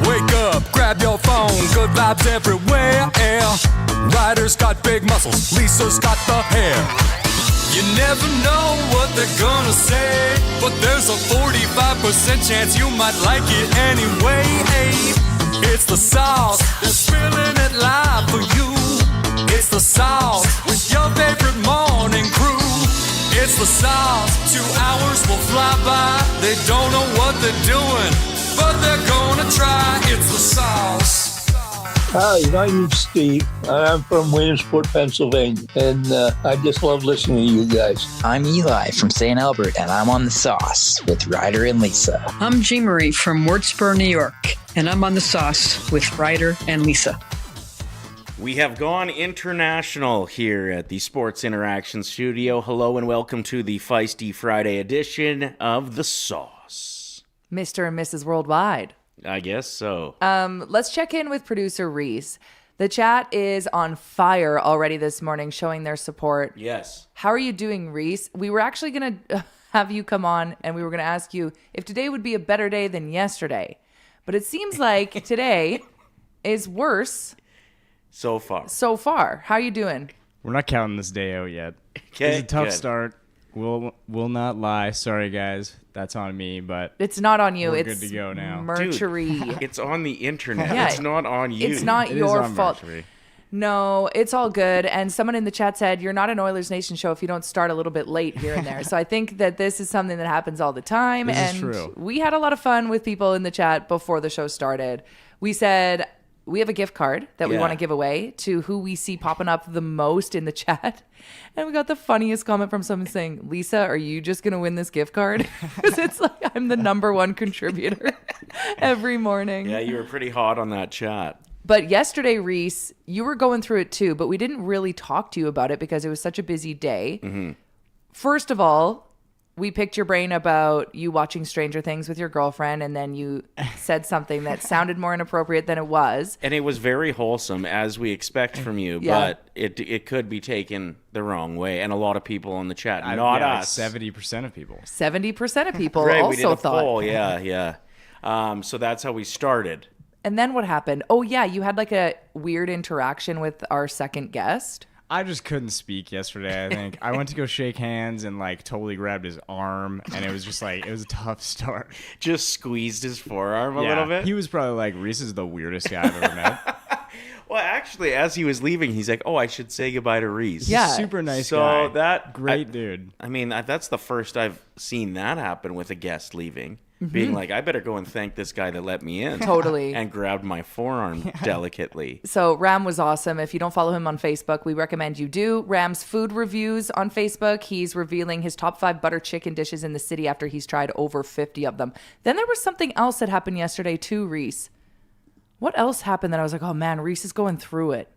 Wake up, grab your phone, good vibes everywhere. Ryder's got big muscles, Lisa's got the hair. You never know what they're gonna say, but there's a 45% chance you might like it anyway. It's the sauce, they're spilling it live for you. It's the sauce with your favorite morning crew. It's the sauce, 2 hours will fly by. They don't know what they're doing, but they're gonna try. It's the sauce. Hi, my name's Steve. I'm from Williamsport, Pennsylvania, and I just love listening to you guys. I'm Eli from St. Albert, and I'm on the sauce with Ryder and Lisa. I'm Jean Marie from Würzburg, New York, and I'm on the sauce with Ryder and Lisa. We have gone international here at the Sports Interaction Studio. Hello and welcome to the Feisty Friday edition of The Sauce. Mr. and Mrs. Worldwide. I guess so. Let's check in with producer Reece. The chat is on fire already this morning, showing their support. Yes. How are you doing, Reece? We were actually going to have you come on, and we were going to ask you if today would be a better day than yesterday. But it seems like today is worse. So far. How are you doing? We're not counting this day out yet. Okay, It's a tough good. start. Will not lie. Sorry, guys. That's on me, but It's not on you. we're It's good to go now. Mercury. It's on the internet. Yeah. It's not on you. It's not It is your on fault. Mercury. No, it's all good. And someone in the chat said, you're not an Oilers Nation show if you don't start a little bit late here and there. So I think that this is something that happens all the time. This is and true. we had a lot of fun with people in the chat before the show started. We said, we have a gift card that we Yeah. want to give away to who we see popping up the most in the chat. And we got the funniest comment from someone saying, Lisa, are you just going to win this gift card? Because it's like I'm the number one contributor every morning. Yeah, you were pretty hot on that chat. But yesterday, Reece, you were going through it too, but we didn't really talk to you about it because it was such a busy day. Mm-hmm. First of all, we picked your brain about you watching Stranger Things with your girlfriend, and then you said something that sounded more inappropriate than it was. And it was very wholesome, as we expect from you, Yeah. but it could be taken the wrong way. And a lot of people in the chat, not like us. 70% of people. 70% of people Right, also we did a thought. poll. Yeah. So that's how we started. And then what happened? Oh, yeah, you had like a weird interaction with our second guest. I just couldn't speak yesterday, I think. I went to go shake hands and like totally grabbed his arm, and it was just like, it was a tough start. Just squeezed his forearm a little bit. He was probably like, Reece is the weirdest guy I've ever met. Well, actually, as he was leaving, he's like, "Oh, I should say goodbye to Reece." Yeah. Super nice So guy. that Great dude. I mean, that's the first I've seen that happen with a guest leaving, being like, "I better go and thank this guy that let me in." Totally. And grabbed my forearm delicately. So Ram was awesome. If you don't follow him on Facebook, we recommend you do. Ram's food reviews on Facebook. He's revealing his top 5 butter chicken dishes in the city after he's tried over 50 of them. Then there was something else that happened yesterday too, Reece. What else happened that I was like, oh man, Reece is going through it?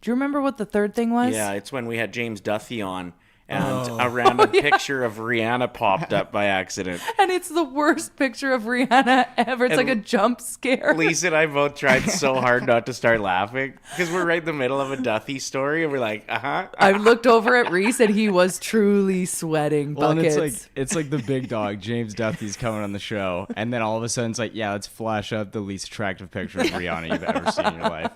Do you remember what the third thing was? Yeah, it's when we had James Duthie on, and a random picture of Rihanna popped up by accident. And it's the worst picture of Rihanna ever. It's like a jump scare. Lisa and I both tried so hard not to start laughing because we're right in the middle of a Duthie story, and we're like, I looked over at Reece and he was truly sweating Well, and buckets. it's like the big dog, James Duthie's coming on the show, and then all of a sudden it's like, yeah, let's flash up the least attractive picture of Rihanna you've ever seen in your life.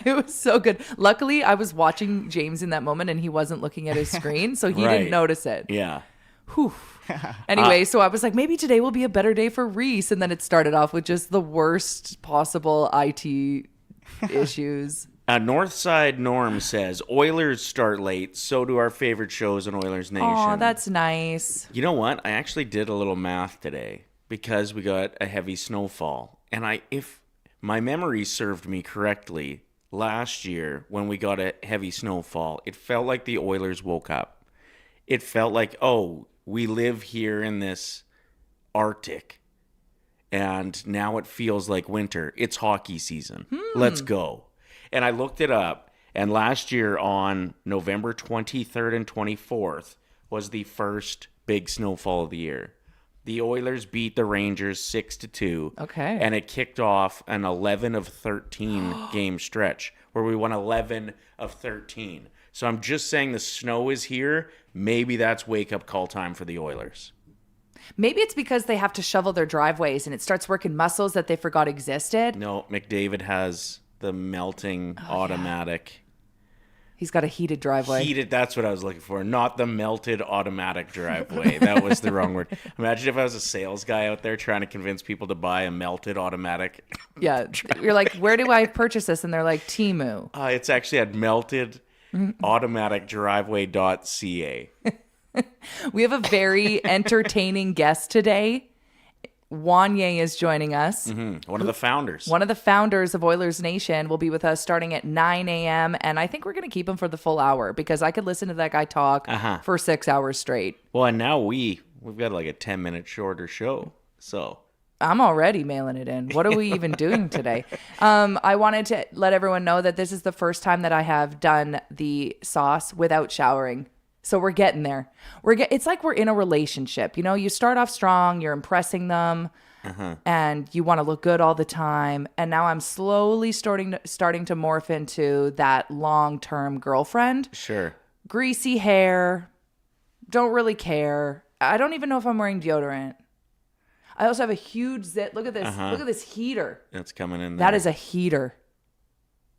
It was so good. Luckily, I was watching James in that moment and he wasn't looking at his screen, so he Right. didn't notice it. Yeah. Whew. Anyway, so I was like, maybe today will be a better day for Reece. And then it started off with just the worst possible IT issues. Northside Norm says, Oilers start late, so do our favorite shows on Oilers Nation. Oh, that's nice. You know what? I actually did a little math today because we got a heavy snowfall. And if my memory served me correctly, last year when we got a heavy snowfall, it felt like the Oilers woke up. It felt like, oh, we live here in this Arctic, and now it feels like winter. It's hockey season. Let's go. And I looked it up, and last year on November 23rd and 24th was the first big snowfall of the year. The Oilers beat the Rangers 6-2. Okay. And it kicked off an 11 of 13 game stretch where we won 11 of 13. So I'm just saying the snow is here. Maybe that's wake-up call time for the Oilers. Maybe it's because they have to shovel their driveways and it starts working muscles that they forgot existed. No, McDavid has the melting automatic. He's got a heated driveway. Heated, that's what I was looking for. Not the melted automatic driveway. That was the wrong word. Imagine if I was a sales guy out there trying to convince people to buy a melted automatic. Yeah. You're like, where do I purchase this? And they're like, Temu. It's actually at meltedautomaticdriveway.ca. We have a very entertaining guest today. Wanye is joining us. One of the founders. One of the founders of Oilers Nation will be with us starting at 9 a.m. And I think we're going to keep him for the full hour because I could listen to that guy talk for 6 hours straight. Well, and now we've got like a 10-minute shorter show. So I'm already mailing it in. What are we even doing today? I wanted to let everyone know that this is the first time that I have done the sauce without showering. So we're getting there. It's like we're in a relationship. You know, you start off strong, you're impressing them, and you want to look good all the time. And now I'm slowly starting to morph into that long-term girlfriend. sure. Greasy hair, don't really care. I don't even know if I'm wearing deodorant. I also have a huge zit. Look at this. Look at this heater. That's coming in there. That is a heater.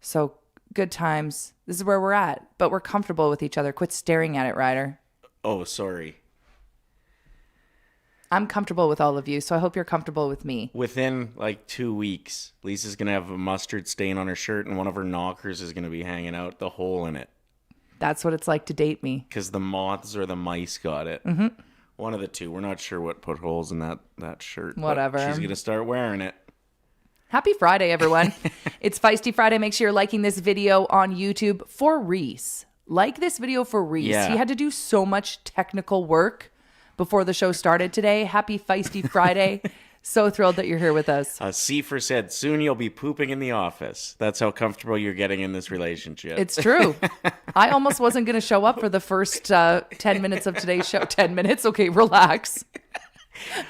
So good times. This is where we're at, but we're comfortable with each other. Quit staring at it, Ryder. Oh, sorry. I'm comfortable with all of you, so I hope you're comfortable with me. Within like 2 weeks, Lisa's going to have a mustard stain on her shirt and one of her knockers is going to be hanging out, the hole in it. That's what it's like to date me. Because the moths or the mice got it. One of the two. We're not sure what put holes in that shirt. but Whatever. She's going to start wearing it. Happy Friday, everyone. It's Feisty Friday. Make sure you're liking this video on YouTube for Reece. Like this video for Reece. Yeah. He had to do so much technical work before the show started today. Happy Feisty Friday. So thrilled that you're here with us. Seifer said, soon you'll be pooping in the office. That's how comfortable you're getting in this relationship. It's true. I almost wasn't going to show up for the first 10 minutes of today's show. 10 minutes? Okay, relax.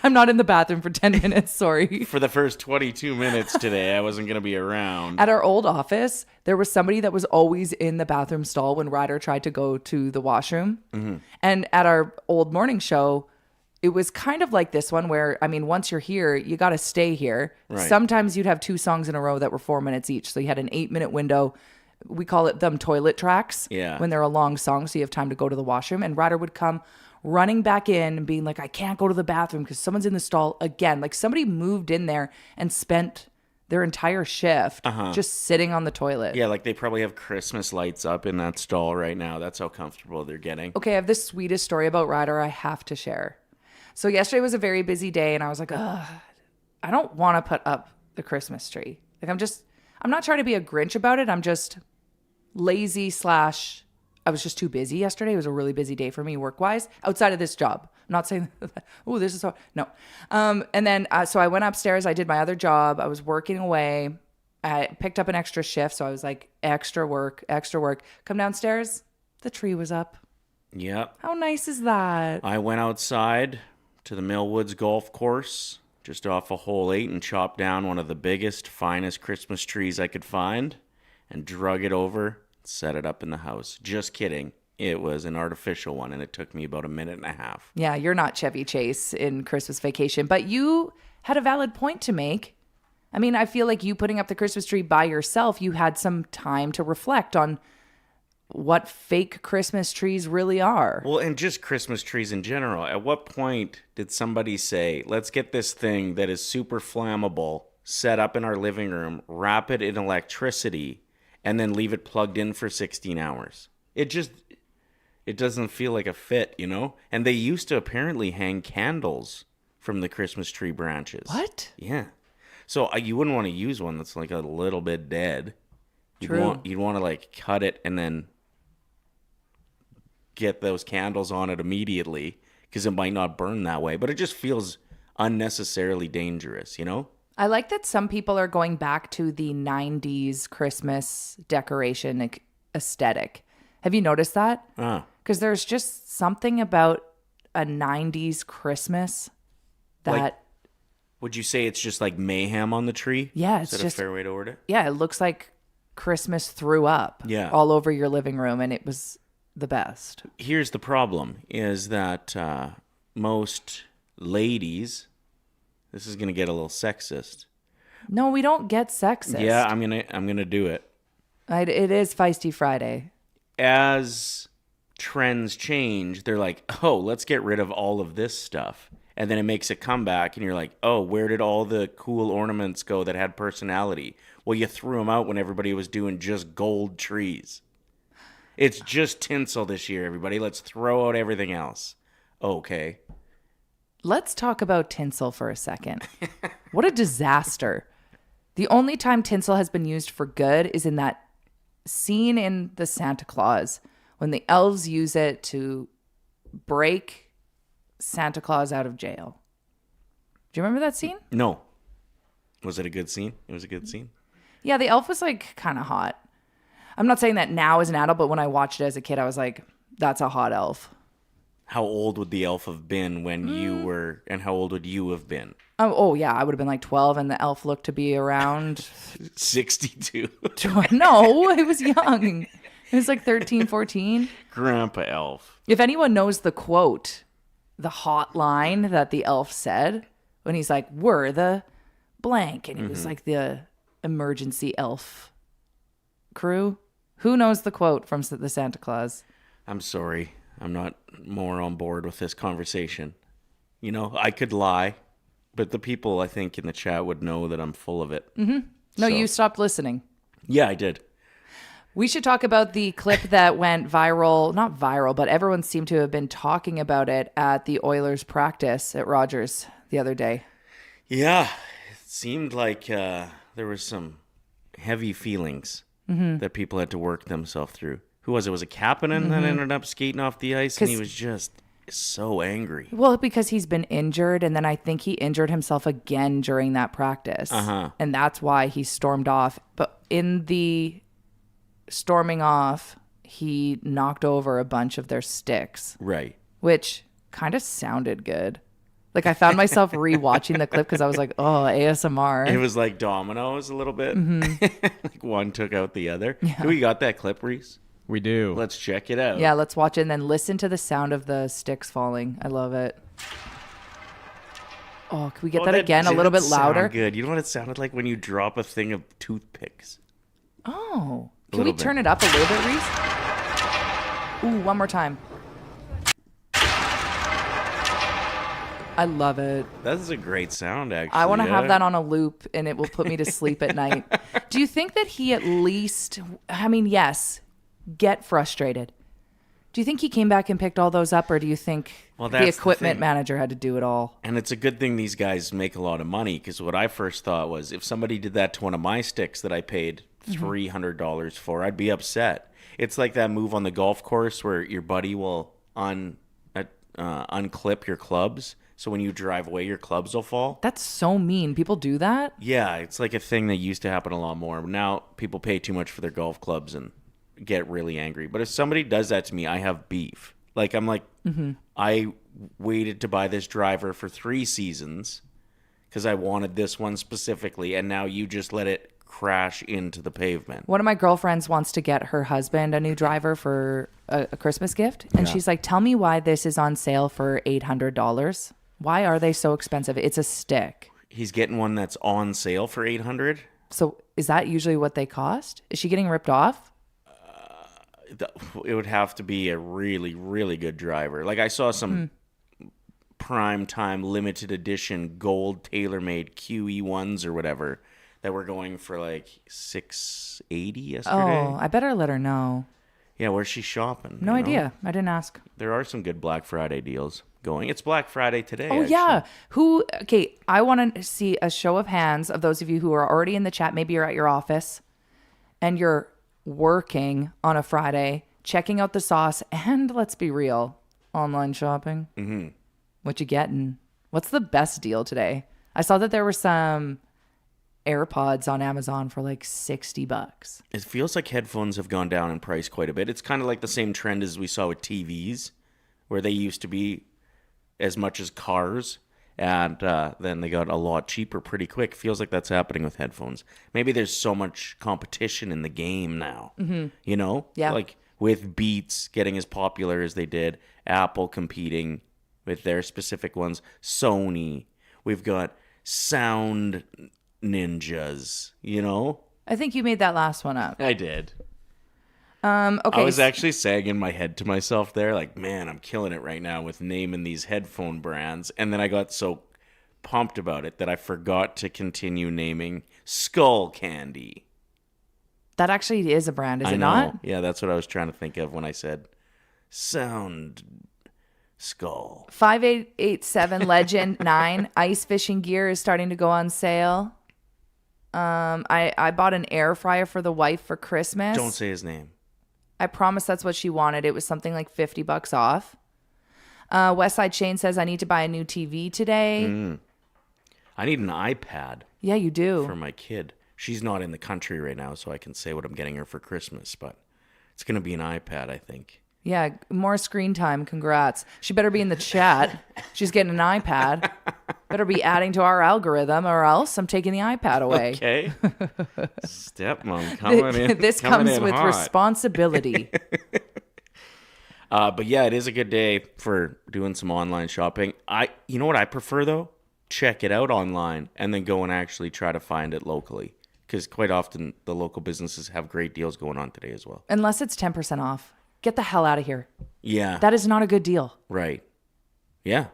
I'm not in the bathroom for 10 minutes, sorry. For the first 22 minutes today, I wasn't going to be around. At our old office, there was somebody that was always in the bathroom stall when Ryder tried to go to the washroom. And at our old morning show, it was kind of like this one where, I mean, once you're here, you got to stay here. Right. Sometimes you'd have 2 songs in a row that were 4 minutes each. So you had an 8-minute window. We call it them toilet tracks. Yeah. When they're a long song, so you have time to go to the washroom. And Ryder would come running back in and being like, I can't go to the bathroom because someone's in the stall again. Like somebody moved in there and spent their entire shift just sitting on the toilet. Yeah, like they probably have Christmas lights up in that stall right now. That's how comfortable they're getting. Okay, I have this sweetest story about Ryder I have to share. So yesterday was a very busy day and I was like, ugh, I don't want to put up the Christmas tree. Like I'm not trying to be a Grinch about it. I'm just lazy / I was just too busy yesterday. It was a really busy day for me work-wise outside of this job. I'm not saying, oh, this is so, no. And then, so I went upstairs. I did my other job. I was working away. I picked up an extra shift. So I was like, extra work. Come downstairs. The tree was up. Yep. How nice is that? I went outside to the Millwoods golf course just off of hole 8 and chopped down one of the biggest, finest Christmas trees I could find and drug it over, set it up in the house. Just kidding. It was an artificial one and it took me about a minute and a half. Yeah, you're not Chevy Chase in Christmas Vacation, but you had a valid point to make. I mean, I feel like you putting up the Christmas tree by yourself, you had some time to reflect on what fake Christmas trees really are. Well, and just Christmas trees in general. At what point did somebody say, let's get this thing that is super flammable set up in our living room, wrap it in electricity, and then leave it plugged in for 16 hours? It doesn't feel like a fit, you know? And they used to apparently hang candles from the Christmas tree branches. What? Yeah. So you wouldn't want to use one that's like a little bit dead. True. You'd want to like cut it and then get those candles on it immediately because it might not burn that way. But it just feels unnecessarily dangerous, you know? I like that some people are going back to the 90s Christmas decoration aesthetic. Have you noticed that? Because there's just something about a 90s Christmas that... Like, would you say it's just like mayhem on the tree? Yeah, Is it's that just... a fair way to word it? Yeah, it looks like Christmas threw up all over your living room, and it was the best. Here's the problem, is that most ladies... This is going to get a little sexist. No, we don't get sexist. Yeah, I'm gonna do it. It is Feisty Friday. As trends change, they're like, oh, let's get rid of all of this stuff. And then it makes a comeback, and you're like, oh, where did all the cool ornaments go that had personality? Well, you threw them out when everybody was doing just gold trees. It's just tinsel this year, everybody. Let's throw out everything else. Okay. Let's talk about tinsel for a second. What a disaster. The only time tinsel has been used for good is in that scene in the Santa Claus when the elves use it to break Santa Claus out of jail. Do you remember that scene? No. Was it a good scene? It was a good scene. Yeah, the elf was like kind of hot. I'm not saying that now as an adult, but when I watched it as a kid, I was like, that's a hot elf. How old would the elf have been when you were, and how old would you have been? Oh yeah, I would have been like 12, and the elf looked to be around 62. No, it was young. It was like 13, 14. Grandpa Elf. If anyone knows the quote, the hot line that the elf said when he's like, we're the blank, and it was like the emergency elf crew. Who knows the quote from the Santa Claus? I'm sorry. I'm not more on board with this conversation. You know, I could lie, but the people, I think, in the chat would know that I'm full of it. No, So- you stopped listening. Yeah, I did. We should talk about the clip that went viral, not viral, but everyone seemed to have been talking about it at the Oilers practice at Rogers the other day. Yeah, it seemed like there was some heavy feelings that people had to work themselves through. Who was it? Was it Kapanen that ended up skating off the ice? And he was just so angry. Well, because he's been injured, and then I think he injured himself again during that practice. And that's why he stormed off. But in the storming off, he knocked over a bunch of their sticks, Right. which kind of sounded good. Like, I found myself rewatching the clip because I was like, oh, ASMR. It was like dominoes a little bit. Like one took out the other. Yeah. We got that clip, Reece? We do. Let's check it out. Yeah, let's watch it and then listen to the sound of the sticks falling. I love it. Oh, can we get that again a little bit louder? Sound good. You know what it sounded like when you drop a thing of toothpicks? Oh. Can we turn it up a little bit, Reece? Ooh, one more time. I love it. That is a great sound, actually. I want to have that on a loop, and it will put me to sleep at night. Do you think that he at least, I mean, yes, get frustrated. Do you think he came back and picked all those up, or do you think the equipment manager had to do it all? And it's a good thing these guys make a lot of money, because what I first thought was if somebody did that to one of my sticks that I paid $300 for, I'd be upset. It's like that move on the golf course where your buddy will unclip your clubs. So when you drive away, your clubs will fall. That's so mean. People do that? Yeah, it's like a thing that used to happen a lot more. Now people pay too much for their golf clubs and get really angry. But if somebody does that to me, I have beef. Like, I'm like, I waited to buy this driver for 3 seasons because I wanted this one specifically, and now you just let it crash into the pavement. One of my girlfriends wants to get her husband a new driver for a Christmas gift. And she's like, tell me why this is on sale for $800. Why are they so expensive? It's a stick. He's getting one that's on sale for $800. So is that usually what they cost? Is she getting ripped off? It would have to be a really, really good driver. Like, I saw some prime time limited edition gold tailor-made QE1s or whatever that were going for like $680 yesterday. Oh, I better let her know. Yeah, where's she shopping? No idea. I didn't ask. There are some good Black Friday deals going. It's Black Friday today. Oh, actually. yeah. Okay, I want to see a show of hands of those of you who are already in the chat. Maybe you're at your office and you're working on a Friday, checking out the sauce, and let's be real, online shopping. Mm-hmm. What you getting? What's the best deal today? I saw that there were some AirPods on Amazon for like $60. It feels like headphones have gone down in price quite a bit. It's kind of like the same trend as we saw with TVs, where they used to be as much as cars, and then they got a lot cheaper pretty quick. Feels like that's happening with headphones. Maybe there's so much competition in the game now. Mm-hmm. You know? Yeah. Like with Beats getting as popular as they did, Apple competing with their specific ones, Sony. We've got sound ninjas, you know? I think you made that last one up. I did. Okay. I was actually saying in my head to myself there, like, man, I'm killing it right now with naming these headphone brands. And then I got so pumped about it that I forgot to continue naming Skull Candy. That actually is a brand, is I it know. not? Yeah, that's what I was trying to think of when I said Sound Skull. 5887 Legend 9 ice fishing gear is starting to go on sale. I bought an air fryer for the wife for Christmas. Don't say his name. I promise that's what she wanted. It was something like $50 off. Westside Shane says I need to buy a new TV today. I need an iPad Yeah, you do. for my kid. She's not in the country right now, so I can say what I'm getting her for Christmas, but it's going to be an iPad, I think. Yeah, more screen time. Congrats. She better be in the chat. She's getting an iPad. Better be adding to our algorithm, or else I'm taking the iPad away. Okay. Stepmom coming in. This coming comes in with hot. responsibility. But yeah, it is a good day for doing some online shopping. You know what I prefer though? Check it out online and then go and actually try to find it locally. Because quite often the local businesses have great deals going on today as well. Unless it's 10% off. Get the hell out of here. Yeah. That is not a good deal. Right. Yeah.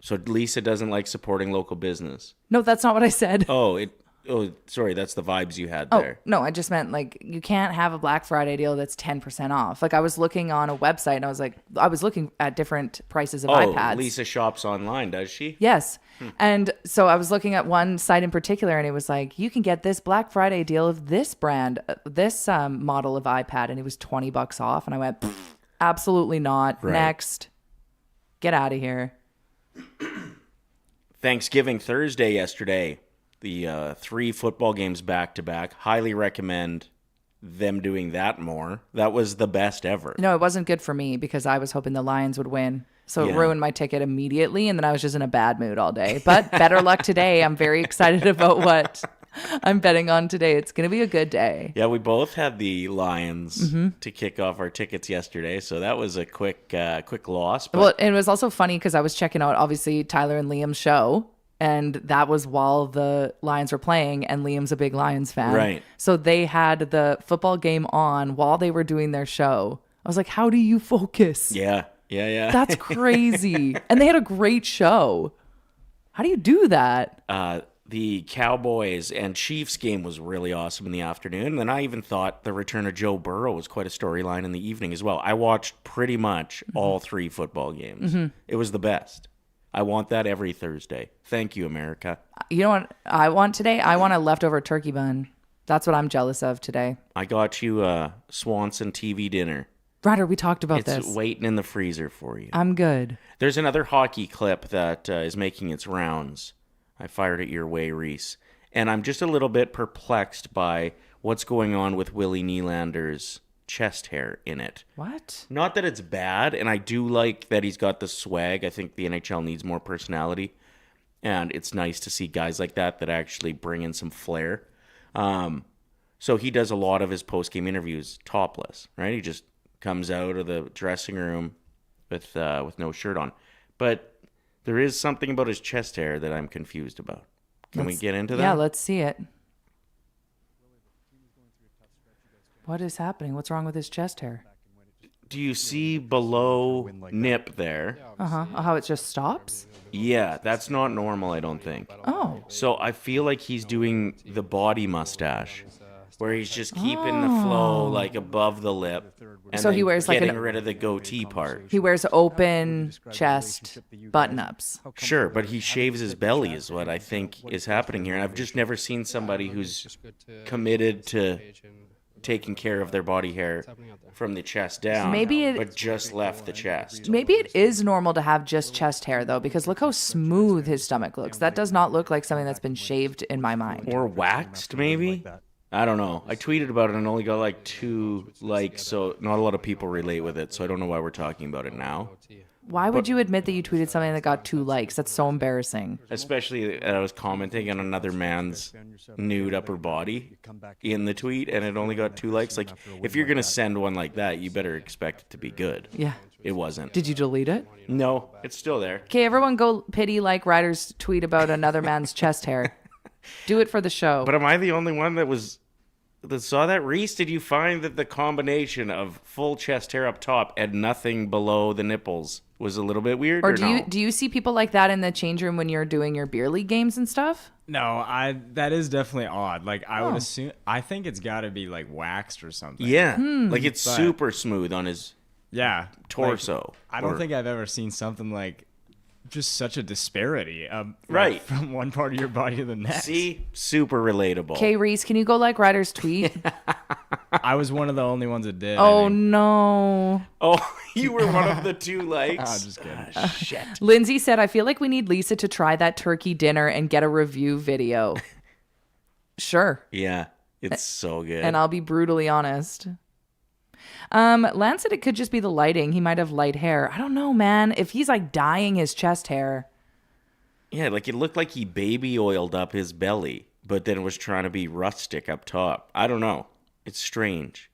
So Lisa doesn't like supporting local business. No, that's not what I said. Oh, sorry, that's the vibes you had Oh, there. no, I just meant like you can't have a Black Friday deal that's 10% off. Like I was looking on a website and I was looking at different prices of iPads. Lisa shops online, does she? Yes. And so I was looking at one site in particular and it was like, you can get this Black Friday deal of this brand, this model of iPad. And it was $20 off. And I went, absolutely not. Right. Next. Get out of here. Thanksgiving Thursday yesterday. The 3 football games back to back. Highly recommend them doing that more. That was the best ever. No, it wasn't good for me because I was hoping the Lions would win. So it Yeah. ruined my ticket immediately. And then I was just in a bad mood all day. But better luck today. I'm very excited about what I'm betting on today. It's going to be a good day. Yeah, we both had the Lions to kick off our tickets yesterday, so that was a quick loss. But Well, it was also funny because I was checking out, obviously, Tyler and Liam's show. And that was while the Lions were playing, and Liam's a big Lions fan. Right. So they had the football game on while they were doing their show. I was like, how do you focus? yeah. That's crazy. And they had a great show. How do you do that? The Cowboys and Chiefs game was really awesome in the afternoon. And then I even thought the return of Joe Burrow was quite a storyline in the evening as well. I watched pretty much all 3 football games. It was the best. I want that every Thursday. Thank you, America. You know what I want today? I want a leftover turkey bun. That's what I'm jealous of today. I got you a Swanson TV dinner. Ryder, we talked about It's this. waiting in the freezer for you. I'm good. There's another hockey clip that is making its rounds. I fired it your way, Reece. And I'm just a little bit perplexed by what's going on with Willie Nylander's chest hair in it. What? Not that it's bad, and I do like that he's got the swag. I think the NHL needs more personality. And it's nice to see guys like that actually bring in some flair. So he does a lot of his post-game interviews topless, right? He just comes out of the dressing room with no shirt on. But there is something about his chest hair that I'm confused about. Can we get into that? Yeah, let's see it. What is happening? What's wrong with his chest hair? Do you see below nip there? Uh-huh. How it just stops? Yeah, that's not normal, I don't think. Oh. So I feel like he's doing the body mustache, where he's just keeping the flow like above the lip, And So he then wears like getting an rid of the goatee part. he wears open chest button-ups. Sure, but he shaves his belly is what I think is happening here. And I've just never seen somebody who's committed to taking care of their body hair from the chest down, but just left the chest. Maybe it is normal to have just chest hair though, because look how smooth his stomach looks. That does not look like something that's been shaved in my mind. Or waxed, maybe? I don't know. I tweeted about it and only got like 2 likes, so not a lot of people relate with it, so I don't know why we're talking about it now. Why would you admit that you tweeted something that got 2 likes? That's so embarrassing. Especially that I was commenting on another man's nude upper body in the tweet, and it only got 2 likes. Like, if you're going to send one like that, you better expect it to be good. Yeah. It wasn't. Did you delete it? No, it's still there. Okay, everyone go pity like Ryder's tweet about another man's chest hair. Do it for the show. But am I the only one that saw that? Reece, did you find that the combination of full chest hair up top and nothing below the nipples was a little bit weird? Or no? do you see people like that in the change room when you're doing your beer league games and stuff? No, that is definitely odd. Like I would assume, I think it's got to be like waxed or something. Yeah, like it's super smooth on his torso. Like, I don't think I've ever seen something like just such a disparity, right, from one part of your body to the next. See, super relatable. Okay, Reece, can you go like Ryder's tweet? I was one of the only ones that did. Oh no! Oh, you were one of the 2 likes. I'm just kidding. Shit. Lindsay said, "I feel like we need Lisa to try that turkey dinner and get a review video." Sure. Yeah, it's so good. And I'll be brutally honest. Lance said it could just be the lighting. He might have light hair. I don't know, man. If he's like dyeing his chest hair. Yeah, like it looked like he baby oiled up his belly, but then was trying to be rustic up top. I don't know. It's strange.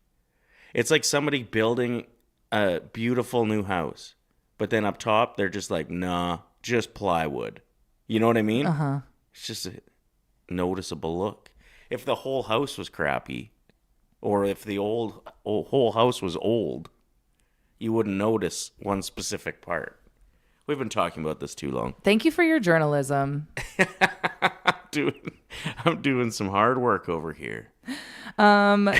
It's like somebody building a beautiful new house, but then up top, they're just like, nah, just plywood. You know what I mean? Uh-huh. It's just a noticeable look. If the whole house was crappy, or if the whole house was old, you wouldn't notice one specific part. We've been talking about this too long. Thank you for your journalism. I'm doing some hard work over here.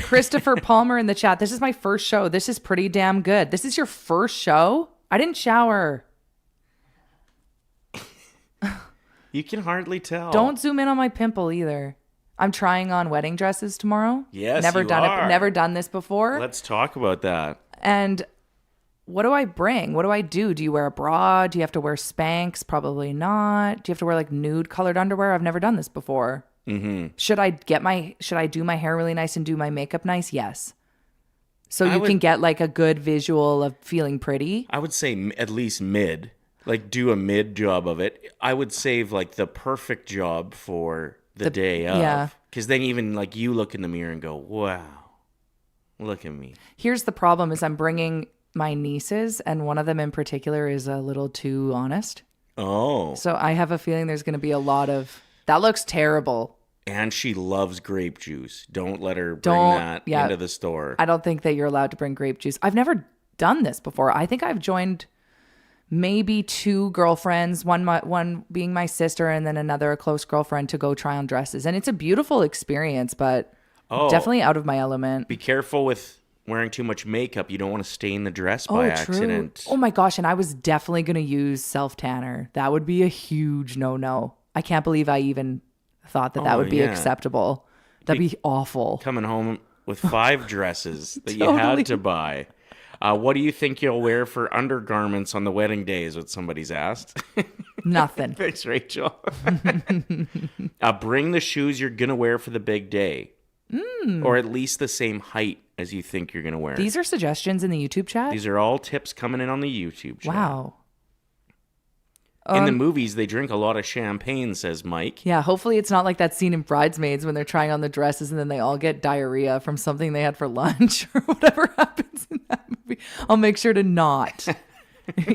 Christopher Palmer in the chat. This is my first show. This is pretty damn good. This is your first show? I didn't shower. You can hardly tell. Don't zoom in on my pimple either. I'm trying on wedding dresses tomorrow. Yes, never you done are. it. Never done this before. Let's talk about that. And what do I bring? What do I do? Do you wear a bra? Do you have to wear Spanx? Probably not. Do you have to wear like nude colored underwear? I've never done this before. Mm-hmm. Should I do my hair really nice and do my makeup nice? Yes. So you can get like a good visual of feeling pretty. I would say at least mid. Like do a mid job of it. I would save like the perfect job for the day of. Yeah. Because then even like you look in the mirror and go, wow, look at me. Here's the problem is I'm bringing my nieces, and one of them in particular is a little too honest. Oh. So I have a feeling there's going to be a lot of, that looks terrible. And she loves grape juice. Don't let her bring that into the store. I don't think that you're allowed to bring grape juice. I've never done this before. I think I've joined maybe 2 girlfriends, one being my sister and then another a close girlfriend to go try on dresses. And it's a beautiful experience, but definitely out of my element. Be careful with wearing too much makeup. You don't want to stain the dress by accident. Oh my gosh, and I was definitely going to use self-tanner. That would be a huge no-no. I can't believe I even thought that would be acceptable. That'd be awful. Coming home with 5 dresses that you had to buy. What do you think you'll wear for undergarments on the wedding day is what somebody's asked. Nothing. Thanks, Rachel. Bring the shoes you're going to wear for the big day. Or at least the same height as you think you're going to wear. These are suggestions in the YouTube chat? These are all tips coming in on the YouTube chat. Wow. In the movies, they drink a lot of champagne, says Mike. Yeah, hopefully it's not like that scene in Bridesmaids when they're trying on the dresses and then they all get diarrhea from something they had for lunch or whatever happens in that movie. I'll make sure to not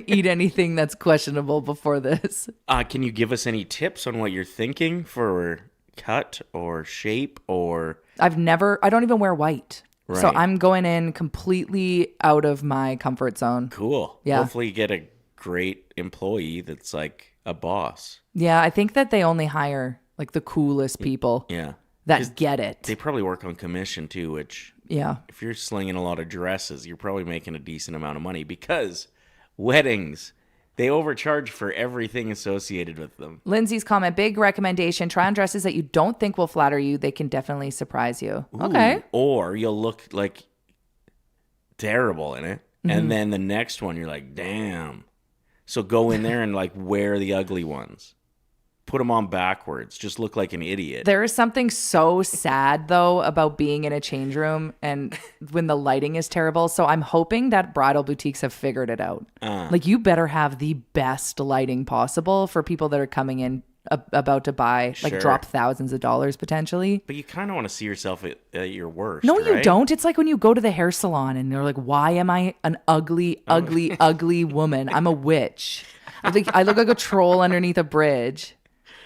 eat anything that's questionable before this. Can you give us any tips on what you're thinking for cut or shape or... I don't even wear white. Right. So I'm going in completely out of my comfort zone. Cool. Yeah. Hopefully you get a great employee that's like a boss. Yeah, I think that they only hire like the coolest people. Yeah. that get it. They probably work on commission too, which Yeah. if you're slinging a lot of dresses, you're probably making a decent amount of money because weddings, they overcharge for everything associated with them. Lindsay's comment, big recommendation. Try on dresses that you don't think will flatter you. They can definitely surprise you. Ooh, Okay. Or you'll look like terrible in it. Mm-hmm. And then the next one, you're like, damn. So go in there and like wear the ugly ones. Put them on backwards. Just look like an idiot. There is something so sad, though, about being in a change room and when the lighting is terrible. So I'm hoping that bridal boutiques have figured it out. Like, you better have the best lighting possible for people that are coming in about to buy, like, Sure. drop thousands of dollars potentially. But you kind of want to see yourself at your worst. No, you right? don't. It's like when you go to the hair salon and you're like, why am I an ugly, ugly, ugly woman? I'm a witch. I look like a troll underneath a bridge.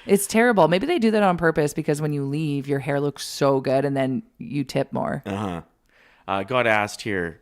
It's terrible. Maybe they do that on purpose because when you leave, your hair looks so good and then you tip more. I got asked here,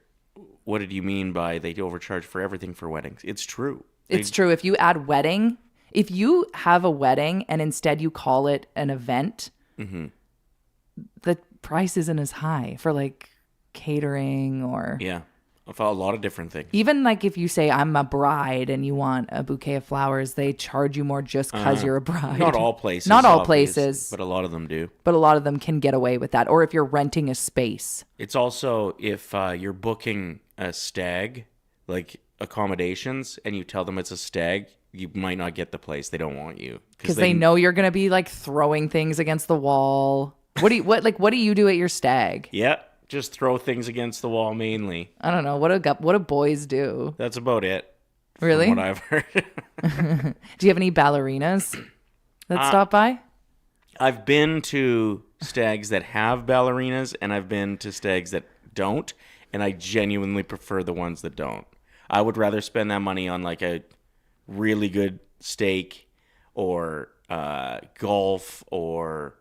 what did you mean by they overcharge for everything for weddings? It's true. It's true. If you add wedding, if you have a wedding and instead you call it an event, the price isn't as high for like catering or Yeah. A lot of different things. even like if you say I'm a bride and you want a bouquet of flowers, they charge you more just because you're a bride. Not all places. Not all obvious, places. But a lot of them do. But a lot of them can get away with that. Or if you're renting a space. It's also if you're booking a stag, like accommodations, and you tell them it's a stag, you might not get the place. They don't want you. Because they know you're going to be like throwing things against the wall. What do you do at your stag? Yep. Just throw things against the wall mainly. I don't know. What do boys do? That's about it. Really? From what I've heard. Do you have any ballerinas that stop by? I've been to stags that have ballerinas, and I've been to stags that don't, and I genuinely prefer the ones that don't. I would rather spend that money on like a really good steak or golf or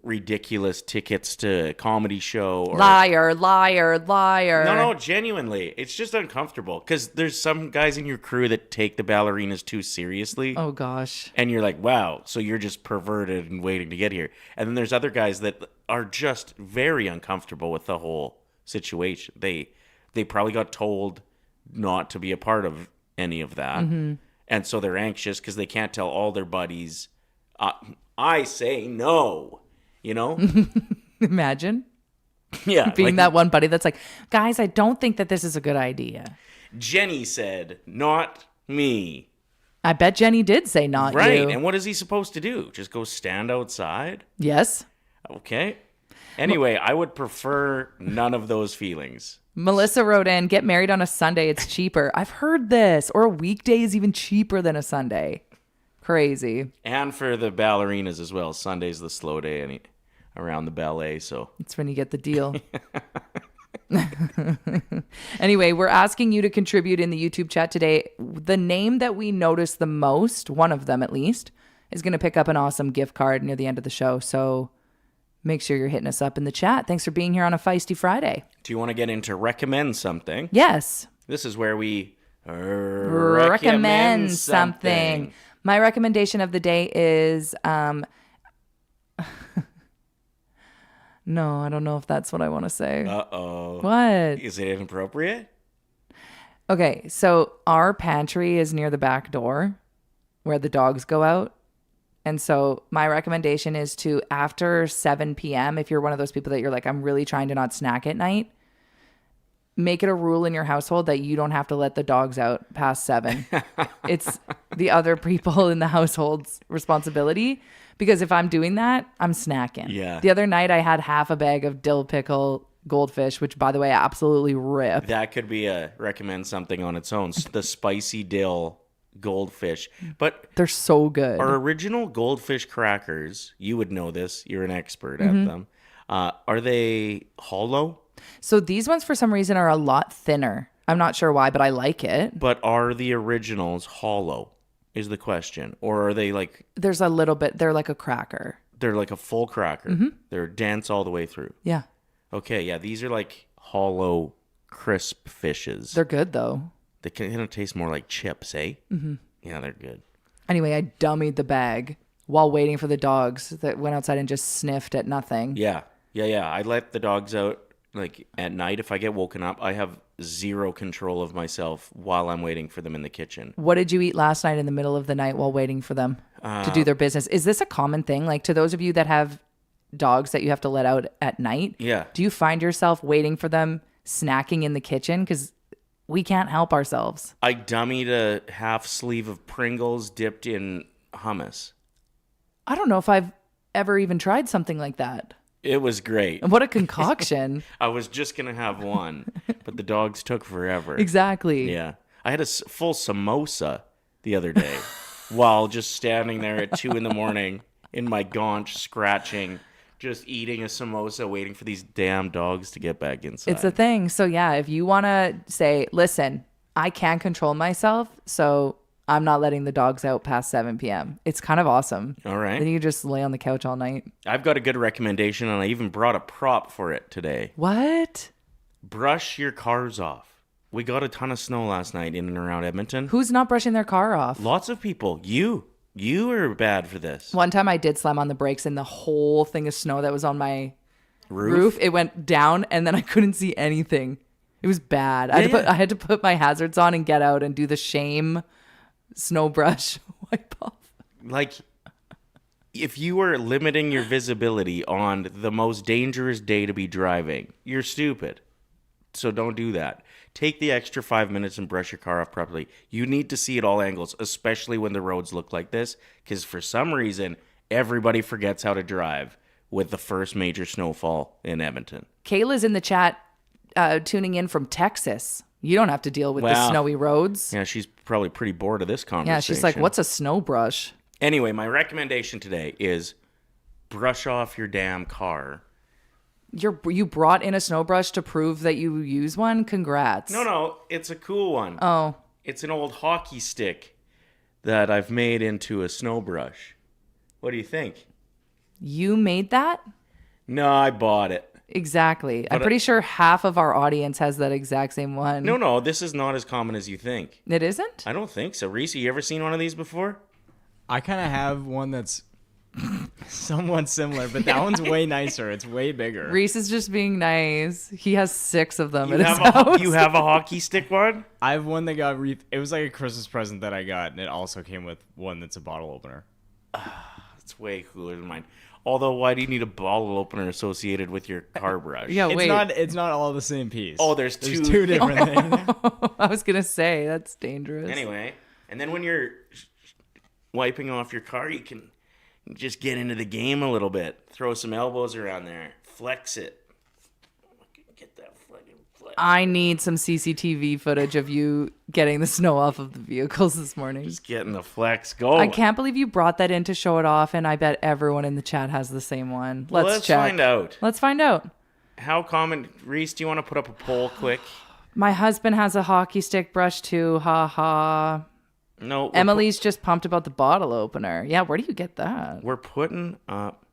ridiculous tickets to a comedy show. Or... Liar. No, genuinely. It's just uncomfortable because there's some guys in your crew that take the ballerinas too seriously. Oh, gosh. And you're like, wow, so you're just perverted and waiting to get here. And then there's other guys that are just very uncomfortable with the whole situation. They probably got told not to be a part of any of that. Mm-hmm. And so they're anxious because they can't tell all their buddies, I say no, you know? Imagine Yeah. being like that one buddy that's like, guys, I don't think that this is a good idea. Jenny said, not me. I bet Jenny did say not Right. you. And what is he supposed to do? Just go stand outside? Yes. Okay. Anyway, I would prefer none of those feelings. Melissa wrote in, get married on a Sunday. It's cheaper. I've heard this. Or a weekday is even cheaper than a Sunday. Crazy. And for the ballerinas as well. Sunday's the slow day around the ballet, so. That's when you get the deal. Anyway, we're asking you to contribute in the YouTube chat today. The name that we notice the most, one of them at least, is going to pick up an awesome gift card near the end of the show. So make sure you're hitting us up in the chat. Thanks for being here on a Feisty Friday. Do you want to get into recommend something? Yes. This is where we Recommend something. My recommendation of the day is no, I don't know if that's what I want to say. Uh-oh. What? Is it inappropriate? Okay, so our pantry is near the back door where the dogs go out. And so my recommendation is to, after 7 p.m., if you're one of those people that you're like, I'm really trying to not snack at night, make it a rule in your household that you don't have to let the dogs out past 7. It's the other people in the household's responsibility. Because if I'm doing that, I'm snacking. Yeah. The other night I had half a bag of dill pickle goldfish, which, by the way, I absolutely rip. That could be a recommend something on its own. The spicy dill goldfish. But They're so good. our original goldfish crackers, you would know this. You're an expert at them. Are they hollow? So these ones, for some reason, are a lot thinner. I'm not sure why, but I like it. But are the originals hollow is the question. Or are they like... There's a little bit. They're like a cracker. They're like a full cracker. Mm-hmm. They're dense all the way through. Yeah. Okay, yeah. These are like hollow, crisp fishes. They're good, though. They kind of taste more like chips, eh? Mm-hmm. Yeah, they're good. Anyway, I dummied the bag. while waiting for the dogs that went outside and just sniffed at nothing. Yeah. I let the dogs out like at night. If I get woken up, I have zero control of myself while I'm waiting for them in the kitchen. What did you eat last night in the middle of the night while waiting for them to do their business? Is this a common thing? Like, to those of you that have dogs that you have to let out at night, Yeah. do you find yourself waiting for them snacking in the kitchen? Because we can't help ourselves. I dummied a half sleeve of Pringles dipped in hummus. I don't know if I've ever even tried something like that. It was great. What a concoction. I was just going to have one, but the dogs took forever. Exactly. Yeah. I had a full samosa the other day while just standing there at 2 a.m. in my gaunch, scratching, just eating a samosa, waiting for these damn dogs to get back inside. It's a thing. So yeah, if you want to say, listen, I can't control myself, so I'm not letting the dogs out past 7 p.m. It's kind of awesome. All right. Then you just lay on the couch all night. I've got a good recommendation, and I even brought a prop for it today. What? Brush your cars off. We got a ton of snow last night in and around Edmonton. Who's not brushing their car off? Lots of people. You are bad for this. One time I did slam on the brakes and the whole thing of snow that was on my Roof? it went down and then I couldn't see anything. It was bad. Yeah, I had to put my hazards on and get out and do the shame snow brush wipe off. Like, if you are limiting your visibility on the most dangerous day to be driving, you're stupid. So don't do that. Take the extra 5 minutes and brush your car off properly. You need to see at all angles, especially when the roads look like this, because for some reason, everybody forgets how to drive with the first major snowfall in Edmonton. Kayla's in the chat tuning in from Texas. You don't have to deal with the Wow. snowy roads. Yeah, she's probably pretty bored of this conversation. Yeah, she's like, what's a snow brush? Anyway, my recommendation today is brush off your damn car. You brought in a snow brush to prove that you use one? Congrats. No, it's a cool one. Oh, It's an old hockey stick that I've made into a snow brush. What do you think? you made that? No, I bought it. Exactly. I'm pretty sure half of our audience has that exact same one. No, this is not as common as you think. It isn't? I don't think so. Reece, you ever seen one of these before? I kind of have one that's somewhat similar, but that one's way nicer. It's way bigger. Reece is just being nice. He has 6 of them You at his have, house. you have a hockey stick one? I have one that got it was like a Christmas present that I got, and it also came with one that's a bottle opener. It's way cooler than mine. Although, why do you need a bottle opener associated with your car brush? Yeah, wait. It's not all the same piece. Oh, there's two. two different things. I was going to say, that's dangerous. Anyway, and then when you're wiping off your car, you can just get into the game a little bit. Throw some elbows around there. Flex it. Get that fucking flex. I need some CCTV footage of you getting the snow off of the vehicles this morning. Just getting the flex going. I can't believe you brought that in to show it off, and I bet everyone in the chat has the same one. Let's check. Find out. Let's find out. How common, Reece, do you want to put up a poll quick? My husband has a hockey stick brush too. Ha ha. No. Emily's just pumped about the bottle opener. Yeah, where do you get that? We're putting up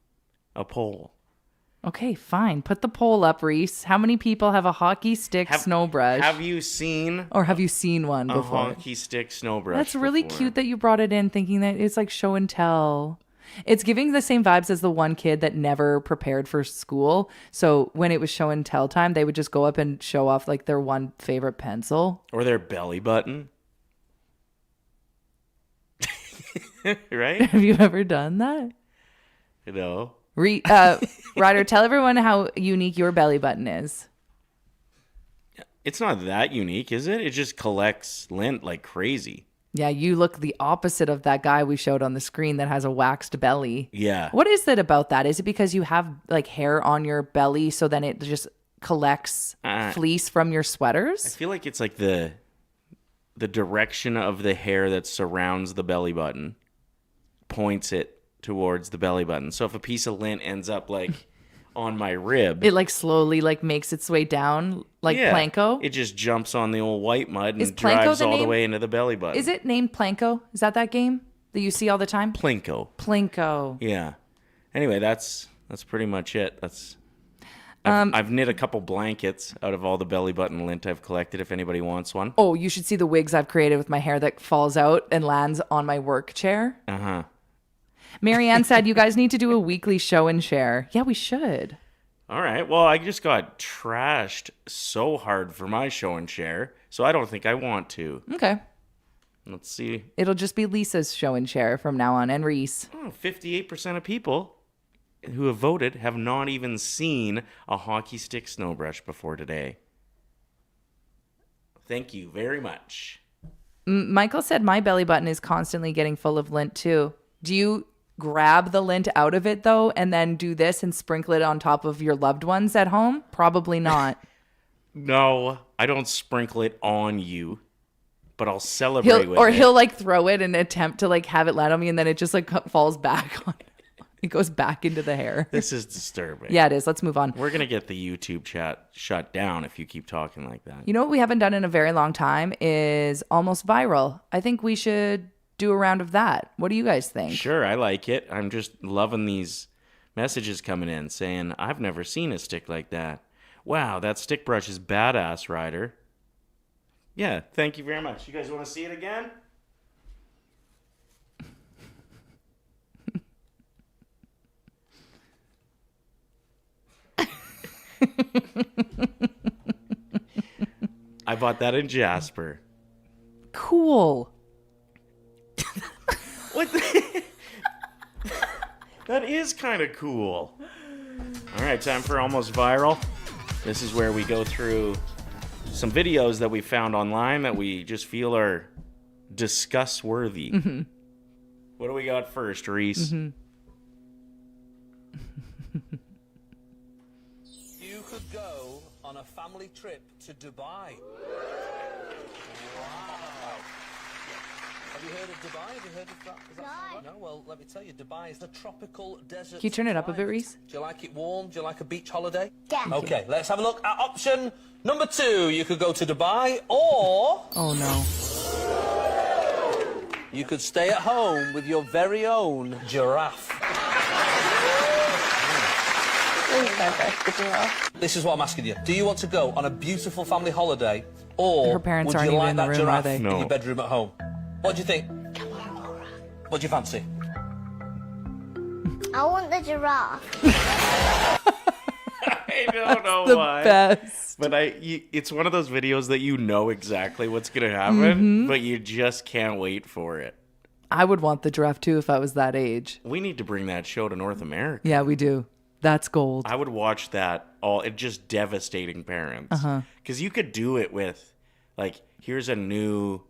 a poll. Okay, fine. Put the poll up, Reece. How many people have a hockey stick snow brush? Have you seen Or have you seen one a before? hockey stick snow brush? That's really before? cute that you brought it in thinking that it's like show and tell. It's giving the same vibes as the one kid that never prepared for school. So when it was show and tell time, they would just go up and show off like their one favorite pencil. Or their belly button. Right? Have you ever done that? No. Ryder, tell everyone how unique your belly button is. It's not that unique, is it? It just collects lint like crazy. Yeah, you look the opposite of that guy we showed on the screen that has a waxed belly. Yeah. What is it about that? Is it because you have like hair on your belly so then it just collects fleece from your I sweaters? feel like it's like the direction of the hair that surrounds the belly button points it towards the belly button. So if a piece of lint ends up like on my rib, It like slowly like makes its way down like Planko. it just jumps on the old white mud Is and Planko drives the all the name? way into the belly button. Is it named Planko? Is that game that you see all the time? Plinko? Planko. Yeah. Anyway, that's pretty much it. I've knit a couple blankets out of all the belly button lint I've collected. If anybody wants one. Oh, you should see the wigs I've created with my hair that falls out and lands on my work chair. Marianne said, you guys need to do a weekly show and share. Yeah, we should. All right. Well, I just got trashed so hard for my show and share, so I don't think I want to. Okay. Let's see. It'll just be Lisa's show and share from now on, and Reece. 58% of people who have voted have not even seen a hockey stick snow brush before today. Thank you very much. Michael said my belly button is constantly getting full of lint too. Do you grab the lint out of it though and then do this and sprinkle it on top of your loved ones at home? Probably not. No, I don't sprinkle it on you, but I'll celebrate with it. He'll like throw it and attempt to like have it land on me and then it just like falls back on. It goes back into the hair. This is disturbing. Yeah, it is. Let's move on. We're going to get the YouTube chat shut down if you keep talking like that. You know what we haven't done in a very long time is almost viral. I think we should do a round of that. What do you guys think? Sure, I like it. I'm just loving these messages coming in saying, I've never seen a stick like that. Wow, that stick brush is badass, Ryder. Yeah, thank you very much. You guys want to see it again? I bought that in Jasper. Cool. What? That is kind of cool. All right, time for Almost Viral. This is where we go through some videos that we found online that we just feel are discuss-worthy. Mm-hmm. What do we got first, Reece? Mm-hmm. You could go on a family trip to Dubai. Have you heard of Dubai? Have you heard of that? Is that no. Well, let me tell you, Dubai is the tropical desert. Can you turn it up a bit, Reece? Do you like it warm? Do you like a beach holiday? Yeah. Okay, let's have a look at option number 2. You could go to Dubai, or Oh no. you could stay at home with your very own giraffe. This is what I'm asking you. Do you want to go on a beautiful family holiday, or Her parents would aren't you even like in the that room, are giraffe they? in No. your bedroom at home? What do you think? What do you fancy? I want the giraffe. I don't know The why. best. But it's one of those videos that you know exactly what's going to happen, but you just can't wait for it. I would want the giraffe too if I was that age. We need to bring that show to North America. Yeah, we do. That's gold. I would watch that all. It's just devastating parents. Because you could do it with, like, here's a new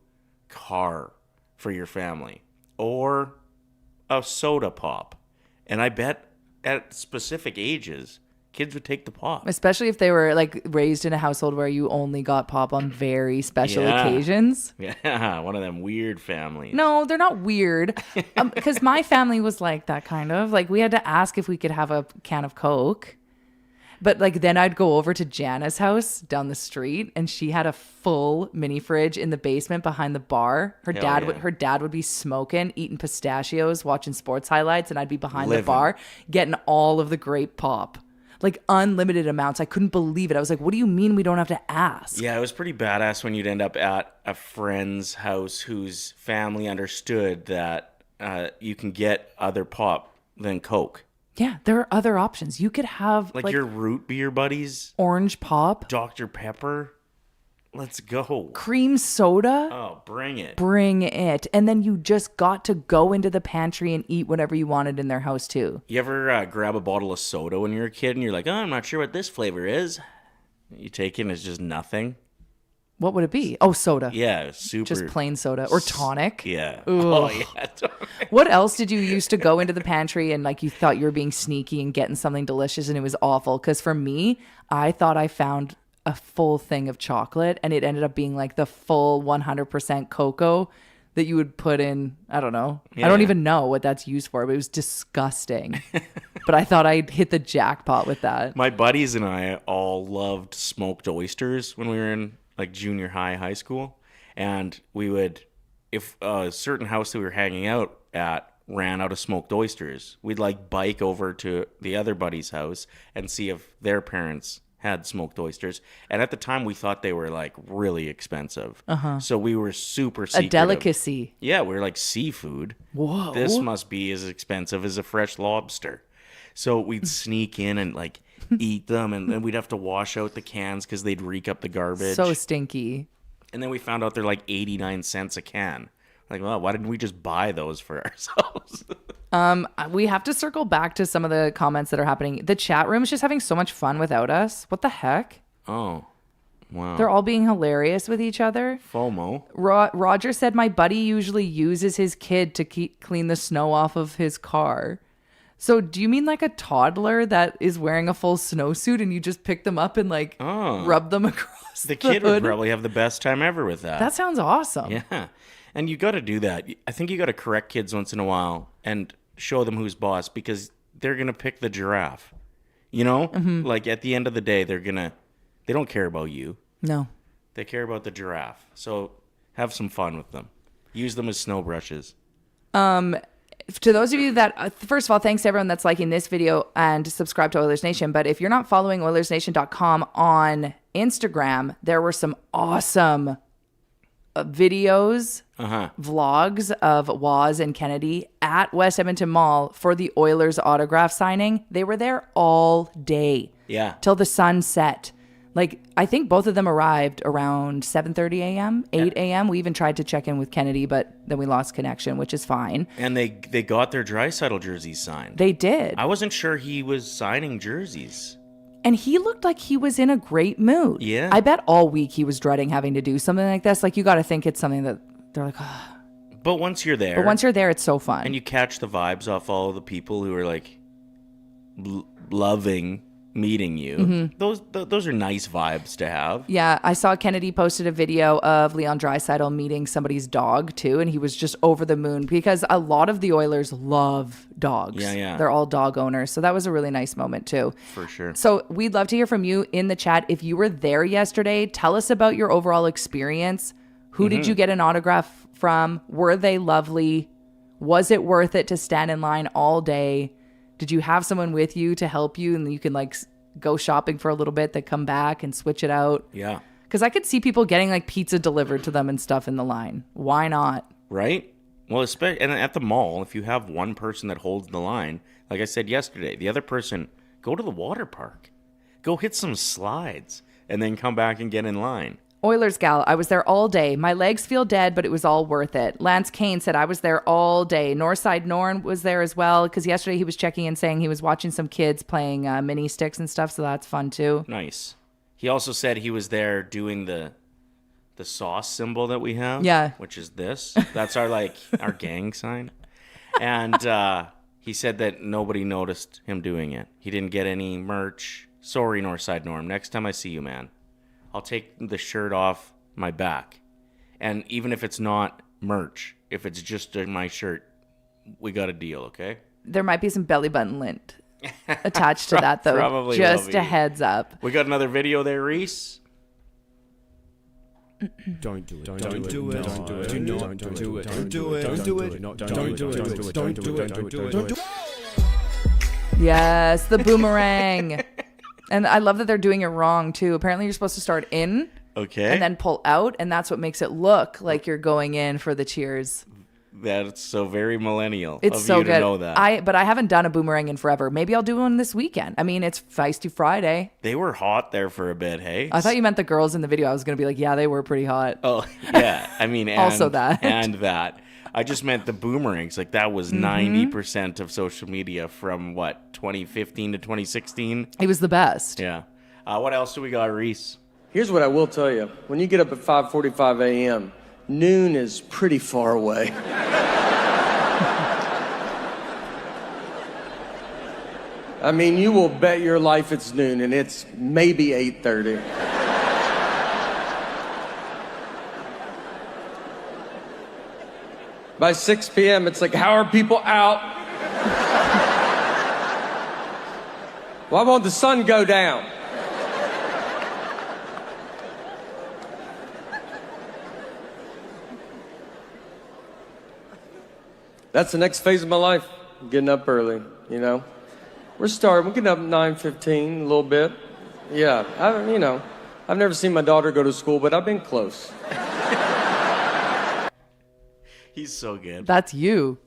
car for your family or a soda pop. And I bet at specific ages, kids would take the pop. Especially if they were like raised in a household where you only got pop on very special Yeah. occasions. Yeah, one of them weird families. No, they're not weird. Because my family was like that kind of. Like we had to ask if we could have a can of Coke. But like then I'd go over to Jana's house down the street and she had a full mini fridge in the basement behind the bar. Her dad would be smoking, eating pistachios, watching sports highlights, and I'd be behind the Living. bar getting all of the grape pop. Like unlimited amounts. I couldn't believe it. I was like, what do you mean we don't have to ask? Yeah, it was pretty badass when you'd end up at a friend's house whose family understood that you can get other pop than Coke. Yeah, there are other options. You could have Like your root beer buddies, orange pop, Dr. Pepper. Let's go. cream soda. Oh, bring it. Bring it. And then you just got to go into the pantry and eat whatever you wanted in their house too. You ever grab a bottle of soda when you're a kid and you're like, oh, I'm not sure what this flavor is? You take it and it's just nothing. What would it be? Oh, soda. Yeah, super. Just plain soda or tonic. Yeah. Ugh. Oh, yeah. What else did you used to go into the pantry and like you thought you were being sneaky and getting something delicious and it was awful? Because for me, I thought I found a full thing of chocolate and it ended up being like the full 100% cocoa that you would put in. I don't know. I don't Yeah. even know what that's used for, but it was disgusting. But I thought I'd hit the jackpot with that. My buddies and I all loved smoked oysters when we were in like junior high school. And we would, if a certain house that we were hanging out at ran out of smoked oysters, we'd like bike over to the other buddy's house and see if their parents had smoked oysters. And at the time, we thought they were like really expensive. So we were super A secretive. delicacy. Yeah, we were like, seafood. Whoa. This must be as expensive as a fresh lobster. So we'd sneak in and like eat them, and then we'd have to wash out the cans because they'd reek up the garbage. So stinky. And then we found out they're like 89 cents a can. Like, well, why didn't we just buy those for ourselves? We have to circle back to some of the comments that are happening. The chat room is just having so much fun without us. What the heck? Oh, wow. They're all being hilarious with each other. FOMO. Roger said, my buddy usually uses his kid to clean the snow off of his car. So do you mean like a toddler that is wearing a full snowsuit and you just pick them up and like rub them across The kid hood? would probably have the best time ever with that. That sounds awesome. Yeah. And you got to do that. I think you got to correct kids once in a while and show them who's boss, because they're going to pick the giraffe. You know? Like at the end of the day, they don't care about you. No. They care about the giraffe. So have some fun with them. Use them as snow brushes. To those of you that, first of all, thanks to everyone that's liking this video and subscribe to Oilers Nation. But if you're not following OilersNation.com on Instagram, there were some awesome videos, vlogs of Waz and Kennedy at West Edmonton Mall for the Oilers autograph signing. They were there all day. Yeah. Till the sun set. Like, I think both of them arrived around 7:30 a.m., 8 a.m. We even tried to check in with Kennedy, but then we lost connection, which is fine. And they got their Draisaitl jerseys signed. They did. I wasn't sure he was signing jerseys. And he looked like he was in a great mood. Yeah. I bet all week he was dreading having to do something like this. Like, you got to think it's something that they're like, oh. But once you're there. But once you're there, it's so fun. And you catch the vibes off all of the people who are like loving meeting you. Those are nice vibes to have. Yeah, I saw Kennedy posted a video of Leon Draisaitl meeting somebody's dog too, and he was just over the moon because a lot of the Oilers love dogs. Yeah. They're all dog owners, so that was a really nice moment too. For sure. So we'd love to hear from you in the chat. If you were there yesterday, tell us about your overall experience. Who did you get an autograph from? Were they lovely? Was it worth it to stand in line all day? Did you have someone with you to help you and you can like go shopping for a little bit, then come back and switch it out? Yeah. Because I could see people getting like pizza delivered to them and stuff in the line. Why not? Right? Well, especially and at the mall, if you have one person that holds the line, like I said yesterday, the other person, go to the water park. Go hit some slides and then come back and get in line. Oilers gal, I was there all day. My legs feel dead, but it was all worth it. Lance Kane said I was there all day. Northside Norn was there as well, because yesterday he was checking in saying he was watching some kids playing mini sticks and stuff, so that's fun too. Nice. He also said he was there doing the sauce symbol that we have. Yeah. Which is this. That's our our gang sign. And he said that nobody noticed him doing it. He didn't get any merch. Sorry, Northside Norm. Next time I see you, man, I'll take the shirt off my back. And even if it's not merch, if it's just my shirt, we got a deal, okay? There might be some belly button lint attached to that, though. Probably just will be. a heads up. We got another video there, Reece. Don't do it. Don't do it. Don't do it. Do not do it. Don't do it. Don't do it. Don't do it. Don't do it. Don't do it. Don't do it. Yes, the boomerang. And I love that they're doing it wrong too. Apparently you're supposed to start in and then pull out, and that's what makes it look like you're going in for the cheers. That's so very millennial. It's of so you good. To know that. But I haven't done a boomerang in forever. Maybe I'll do one this weekend. I mean, it's Feisty Friday. They were hot there for a bit, hey? I thought you meant the girls in the video. I was going to be like, yeah, they were pretty hot. Oh, yeah. I mean, and, also that. And that. I just meant the boomerangs. Like, that was 90% of social media from, 2015 to 2016? It was the best. Yeah. What else do we got, Reece? Here's what I will tell you. When you get up at 5:45 a.m., noon is pretty far away. I mean, you will bet your life it's noon, and it's maybe 8:30. By 6 p.m., it's like, how are people out? Why won't the sun go down? That's the next phase of my life, getting up early, you know. We're getting up at 9:15, a little bit. Yeah, I've never seen my daughter go to school, but I've been close. He's so good. That's you.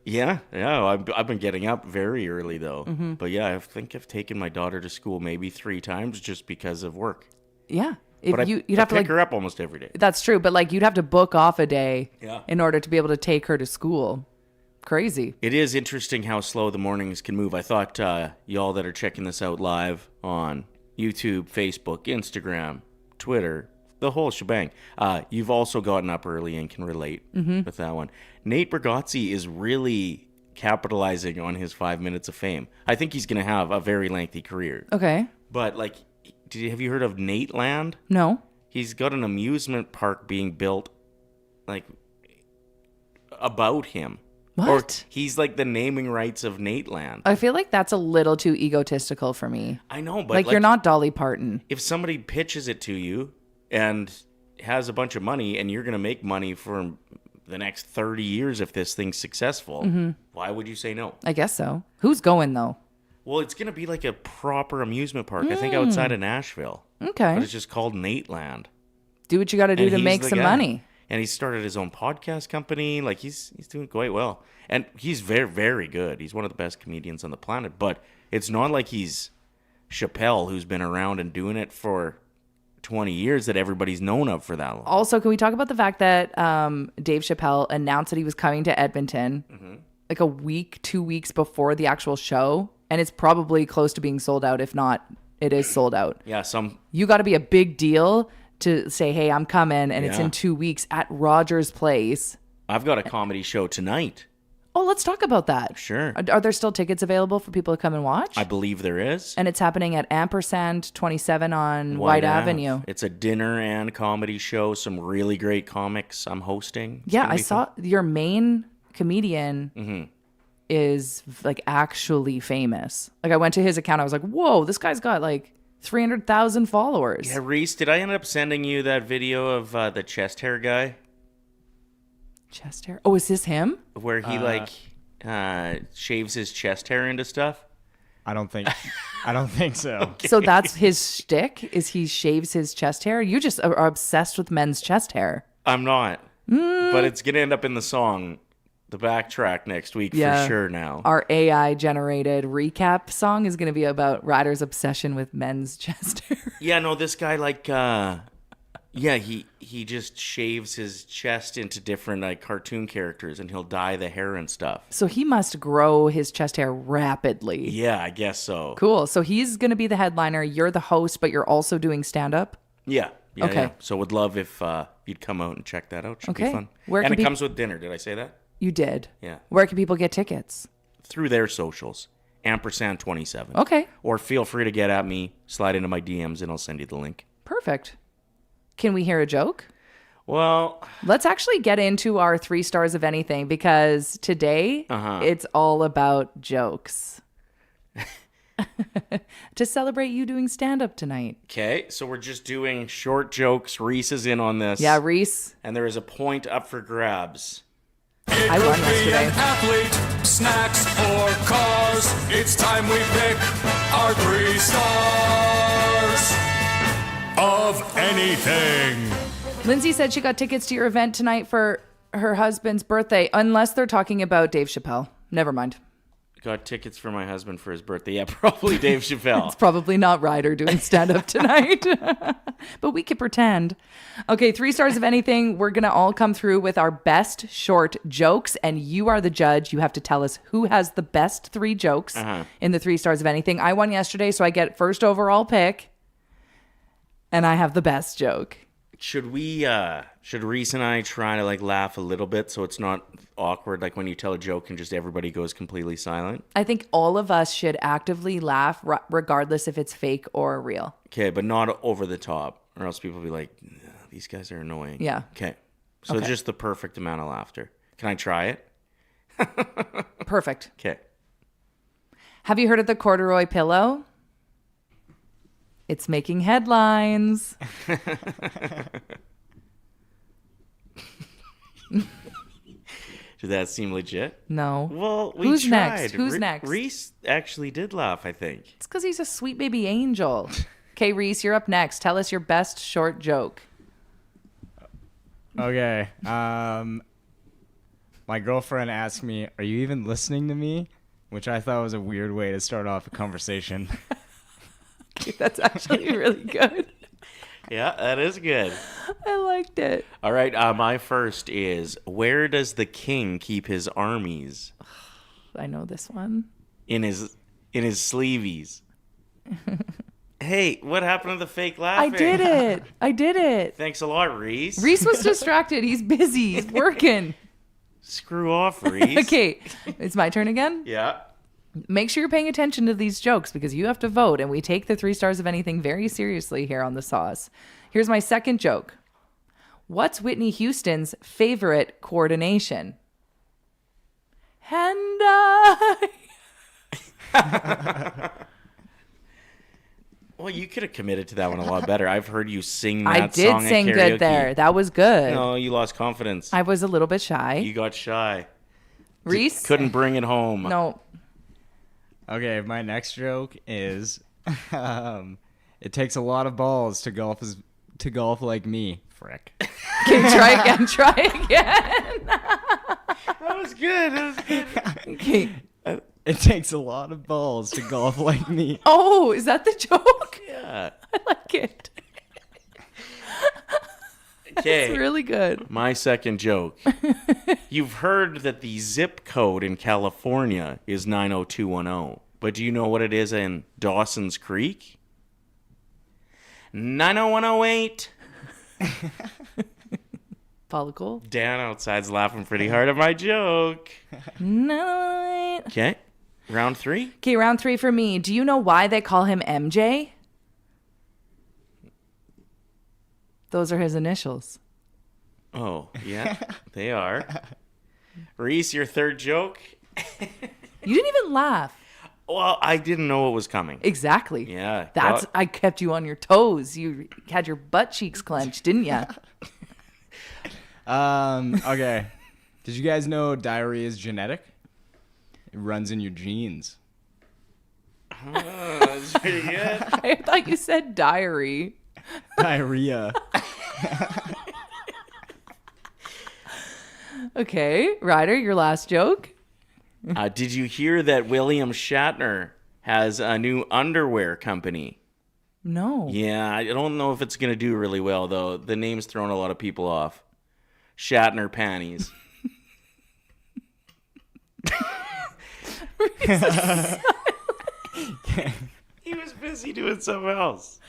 Yeah. I've been getting up very early though. But yeah, I think I've taken my daughter to school maybe 3 times just because of work. Yeah. But You'd I have to pick her up almost every day. That's true, but like you'd have to book off a day Yeah. in order to be able to take her to school. Crazy. It is interesting how slow the mornings can move. I thought y'all that are checking this out live on YouTube, Facebook, Instagram, Twitter, the whole shebang, you've also gotten up early and can relate with that one. Nate Bargatze is really capitalizing on his 5 minutes of fame. I think he's going to have a very lengthy career. Okay. But like, have you heard of Nate Land? No. He's got an amusement park being built, like, about him. What? Or he's like the naming rights of Nate Land. I feel like that's a little too egotistical for me. I know, but Like you're not Dolly Parton. If somebody pitches it to you and has a bunch of money and you're going to make money for the next 30 years if this thing's successful, why would you say no? I guess so. Who's going though? Well, it's going to be like a proper amusement park, I think outside of Nashville. Okay. But it's just called Nate Land. Do what you got to do And to he's make the some guy. money. And he started his own podcast company. Like, he's doing quite well. And he's very, very good. He's one of the best comedians on the planet. But it's not like he's Chappelle, who's been around and doing it for 20 years that everybody's known of for that long. Also, can we talk about the fact that Dave Chappelle announced that he was coming to Edmonton like a week, 2 weeks before the actual show? And it's probably close to being sold out. If not, it is sold out. Yeah, You got to be a big deal to say, hey, I'm coming, and it's Yeah. in 2 weeks at Rogers Place. I've got a comedy show tonight. Oh, let's talk about that. Sure. Are there still tickets available for people to come and watch? I believe there is. And it's happening at Ampersand 27 on White Avenue. It's a dinner and comedy show. Some really great comics I'm hosting. It's Yeah, gonna I be saw your main comedian is like actually famous. Like I went to his account. I was like, whoa, this guy's got like 300,000 followers. Yeah, Reece, did I end up sending you that video of the chest hair guy? Chest hair? Oh, is this him? Where he shaves his chest hair into stuff? I don't think so. Okay. So that's his shtick, is he shaves his chest hair? You just are obsessed with men's chest hair. I'm not. But it's going to end up in the song, the backtrack next week for sure now. Our AI generated recap song is going to be about Ryder's obsession with men's chest hair. Yeah, no, this guy he just shaves his chest into different like cartoon characters and he'll dye the hair and stuff. So he must grow his chest hair rapidly. Yeah, I guess so. Cool. So he's going to be the headliner. You're the host, but you're also doing stand-up? Yeah. Okay. Yeah. So would love if you'd come out and check that out. Should be Okay. fun. Where and can it comes with dinner. Did I say that? You did. Yeah. Where can people get tickets? Through their socials. Ampersand 27. Okay. Or feel free to get at me, slide into my DMs, and I'll send you the link. Perfect. Can we hear a joke? Well, let's actually get into our 3 stars of anything, because today it's all about jokes. To celebrate you doing stand-up tonight. Okay, so we're just doing short jokes. Reece is in on this. Yeah, Reece. And there is a point up for grabs. I won yesterday. An athlete, snacks, or cars. It's time we pick our 3 stars of anything. Lindsay said she got tickets to your event tonight for her husband's birthday, unless they're talking about Dave Chappelle. Never mind. Got tickets for my husband for his birthday. Yeah, probably Dave Chappelle. It's probably not Ryder doing stand-up tonight. But we could pretend. Okay, 3 stars of anything. We're going to all come through with our best short jokes, and you are the judge. You have to tell us who has the best 3 jokes in the 3 stars of anything. I won yesterday, so I get first overall pick, and I have the best joke. Should Reece and I try to like laugh a little bit so it's not awkward, like when you tell a joke and just everybody goes completely silent? I think all of us should actively laugh regardless if it's fake or real. Okay, but not over the top, or else people will be like, these guys are annoying. Yeah. Okay. So just the perfect amount of laughter. Can I try it? Perfect. Okay. Have you heard of the corduroy pillow? It's making headlines. Did that seem legit? No. Well, we Who's tried. next? Who's next? Reece actually did laugh, I think. It's because he's a sweet baby angel. Okay, Reece, you're up next. Tell us your best short joke. Okay. My girlfriend asked me, "Are you even listening to me?" Which I thought was a weird way to start off a conversation. That's actually really good. Yeah, that is good. I liked it. All right, my first is, where does the king keep his armies? I know this one. In his sleeveys. Hey, what happened to the fake I laughing? did it. Thanks a lot, Reece. Reece was distracted. He's busy. He's working. Screw off, Reece. Okay, it's my turn again. Yeah. Make sure you're paying attention to these jokes because you have to vote, and we take the 3 stars of anything very seriously here on the Sauce. Here's my second joke. What's Whitney Houston's favorite coordination? Hand-eye. Well, you could have committed to that one a lot better. I've heard you sing I that did song sing at karaoke. good there. That was good. No, you lost confidence. I was a little bit shy. You got shy. Reece? Couldn't bring it home. No. Okay, my next joke is, it takes a lot of balls to golf like me. Frick. Okay, try again. That was good. Okay. It takes a lot of balls to golf like me. Oh, is that the joke? Yeah. I like it. Okay. It's really good. My second joke. You've heard that the zip code in California is 90210, but do you know what it is in Dawson's Creek? 90108. Follicle. Dan outside's laughing pretty hard at my joke. No. Okay. Round 3. Okay, round 3 for me. Do you know why they call him MJ? Those are his initials. Oh, yeah, they are. Reece, your third joke? You didn't even laugh. Well, I didn't know what was coming. Exactly. Yeah. I kept you on your toes. You had your butt cheeks clenched, didn't you? Okay. Did you guys know diarrhea is genetic? It runs in your genes. That's pretty good. I thought you said diary. Diarrhea. Okay, Ryder, your last joke. Did you hear that William Shatner has a new underwear company? No. Yeah, I don't know if it's going to do really well, though. The name's throwing a lot of people off. Shatner panties. He was busy doing something else.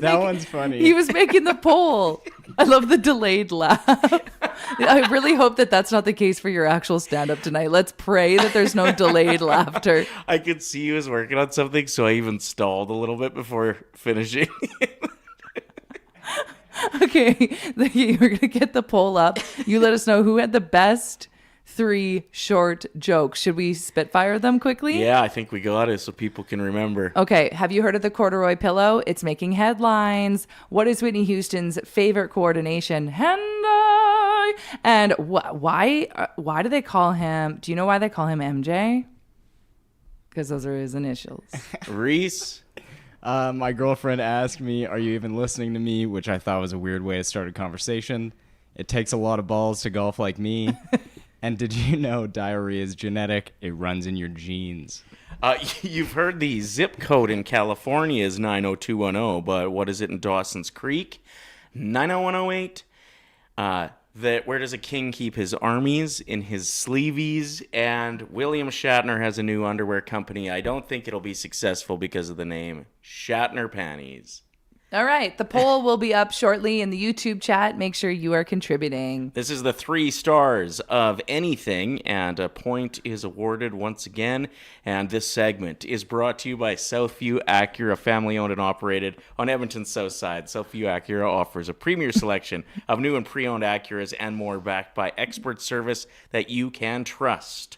One's funny. He was making the poll. I love the delayed laugh. I really hope that that's not the case for your actual stand-up tonight. Let's pray that there's no delayed laughter. I could see he was working on something, so I even stalled a little bit before finishing. Okay, we're going to get the poll up. You let us know who had the best 3 short jokes. Should we spitfire them quickly? Yeah, I think we got it so people can remember. Okay, have you heard of the corduroy pillow? It's making headlines. What is Whitney Houston's favorite coordination? Hand-eye. And why do they call him, do you know why they call him MJ? Because those are his initials. Reece? My girlfriend asked me, "Are you even listening to me?" Which I thought was a weird way to start a conversation. It takes a lot of balls to golf like me. And did you know diarrhea is genetic? It runs in your genes. You've heard the zip code in California is 90210, but what is it in Dawson's Creek? 90108. Where does a king keep his armies? In his sleeveys. And William Shatner has a new underwear company. I don't think it'll be successful because of the name. Shatner Panties. All right, the poll will be up shortly in the YouTube chat. Make sure you are contributing. This is the 3 stars of anything, and a point is awarded once again. And this segment is brought to you by Southview Acura, family-owned and operated on Edmonton's south side. Southview Acura offers a premier selection of new and pre-owned Acuras and more, backed by expert service that you can trust.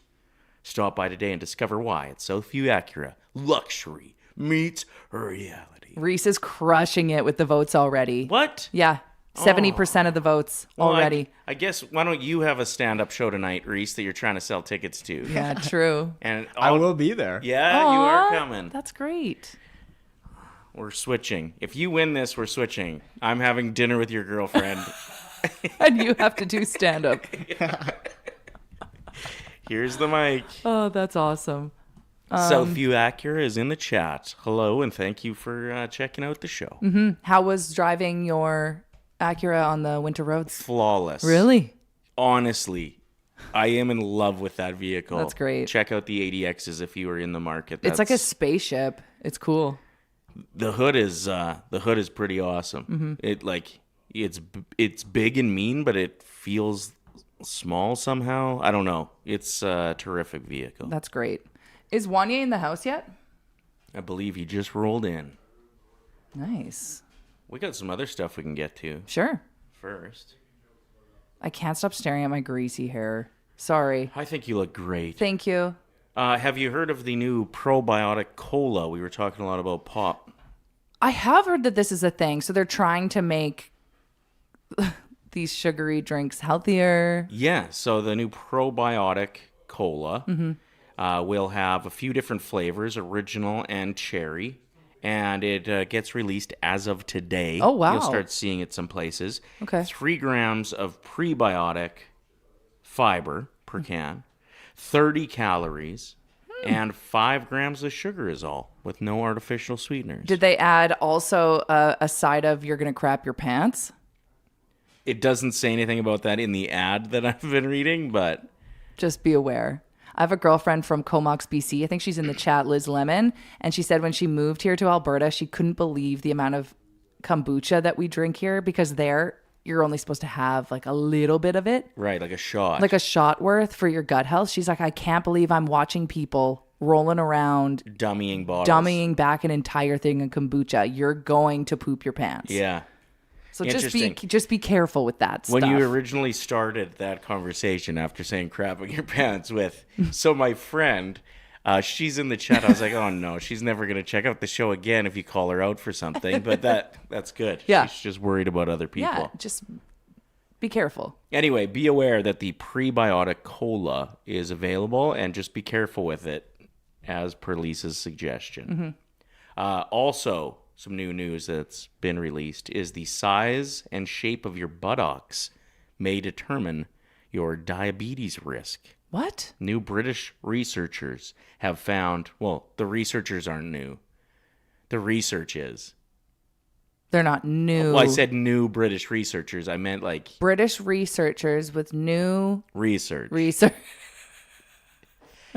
Stop by today and discover why at Southview Acura, luxury meets reality. Reece is crushing it with the votes already. What? Yeah, 70% of the votes already. I guess, why don't you have a stand-up show tonight, Reece, that you're trying to sell tickets to? Yeah, true. And I will be there. Yeah, you are coming. That's great. we're switching. If you win this, we're switching. I'm having dinner with your girlfriend. And you have to do stand-up. Here's the mic. Oh, that's awesome. Southview Acura is in the chat. Hello, and thank you for checking out the show. Mm-hmm. How was driving your Acura on the winter roads? Flawless. Really? Honestly, I am in love with that vehicle. That's great. Check out the 80Xs if you were in the market. It's like a spaceship. It's cool. The hood is pretty awesome. Mm-hmm. It's big and mean, but it feels small somehow. I don't know. It's a terrific vehicle. That's great. Is Wanye in the house yet? I believe he just rolled in. Nice. We got some other stuff we can get to. Sure. First. I can't stop staring at my greasy hair. Sorry. I think you look great. Thank you. Have you heard of the new probiotic cola? We were talking a lot about pop. I have heard that this is a thing. So they're trying to make these sugary drinks healthier. Yeah. So the new probiotic cola will have a few different flavors, original and cherry. And it gets released as of today. Oh, wow. You'll start seeing it some places. Okay. 3 grams of prebiotic fiber per can, 30 calories, and 5 grams of sugar is all, with no artificial sweeteners. Did they add also a side of you're going to crap your pants? It doesn't say anything about that in the ad that I've been reading, but... Just be aware. I have a girlfriend from Comox, BC. I think she's in the chat, Liz Lemon. And she said when she moved here to Alberta, she couldn't believe the amount of kombucha that we drink here, because there you're only supposed to have like a little bit of it. Right, like a shot. Like a shot worth for your gut health. She's like, I can't believe I'm watching people rolling around, dummying bottles. dummying back an entire thing of kombucha. You're going to poop your pants. Yeah. So just be careful with that stuff. When you originally started that conversation after saying crapping your pants with, so my friend, she's in the chat. I was like, oh no, she's never going to check out the show again if you call her out for something. But that's good. Yeah. She's just worried about other people. Yeah, just be careful. Anyway, be aware that the prebiotic cola is available, and just be careful with it, as per Lisa's suggestion. Also, some new news that's been released is the size and shape of your buttocks may determine your diabetes risk. What? New British researchers have found, well, the researchers aren't new. The research is. They're not new. Well, I said new British researchers. I meant like... British researchers with new... Research.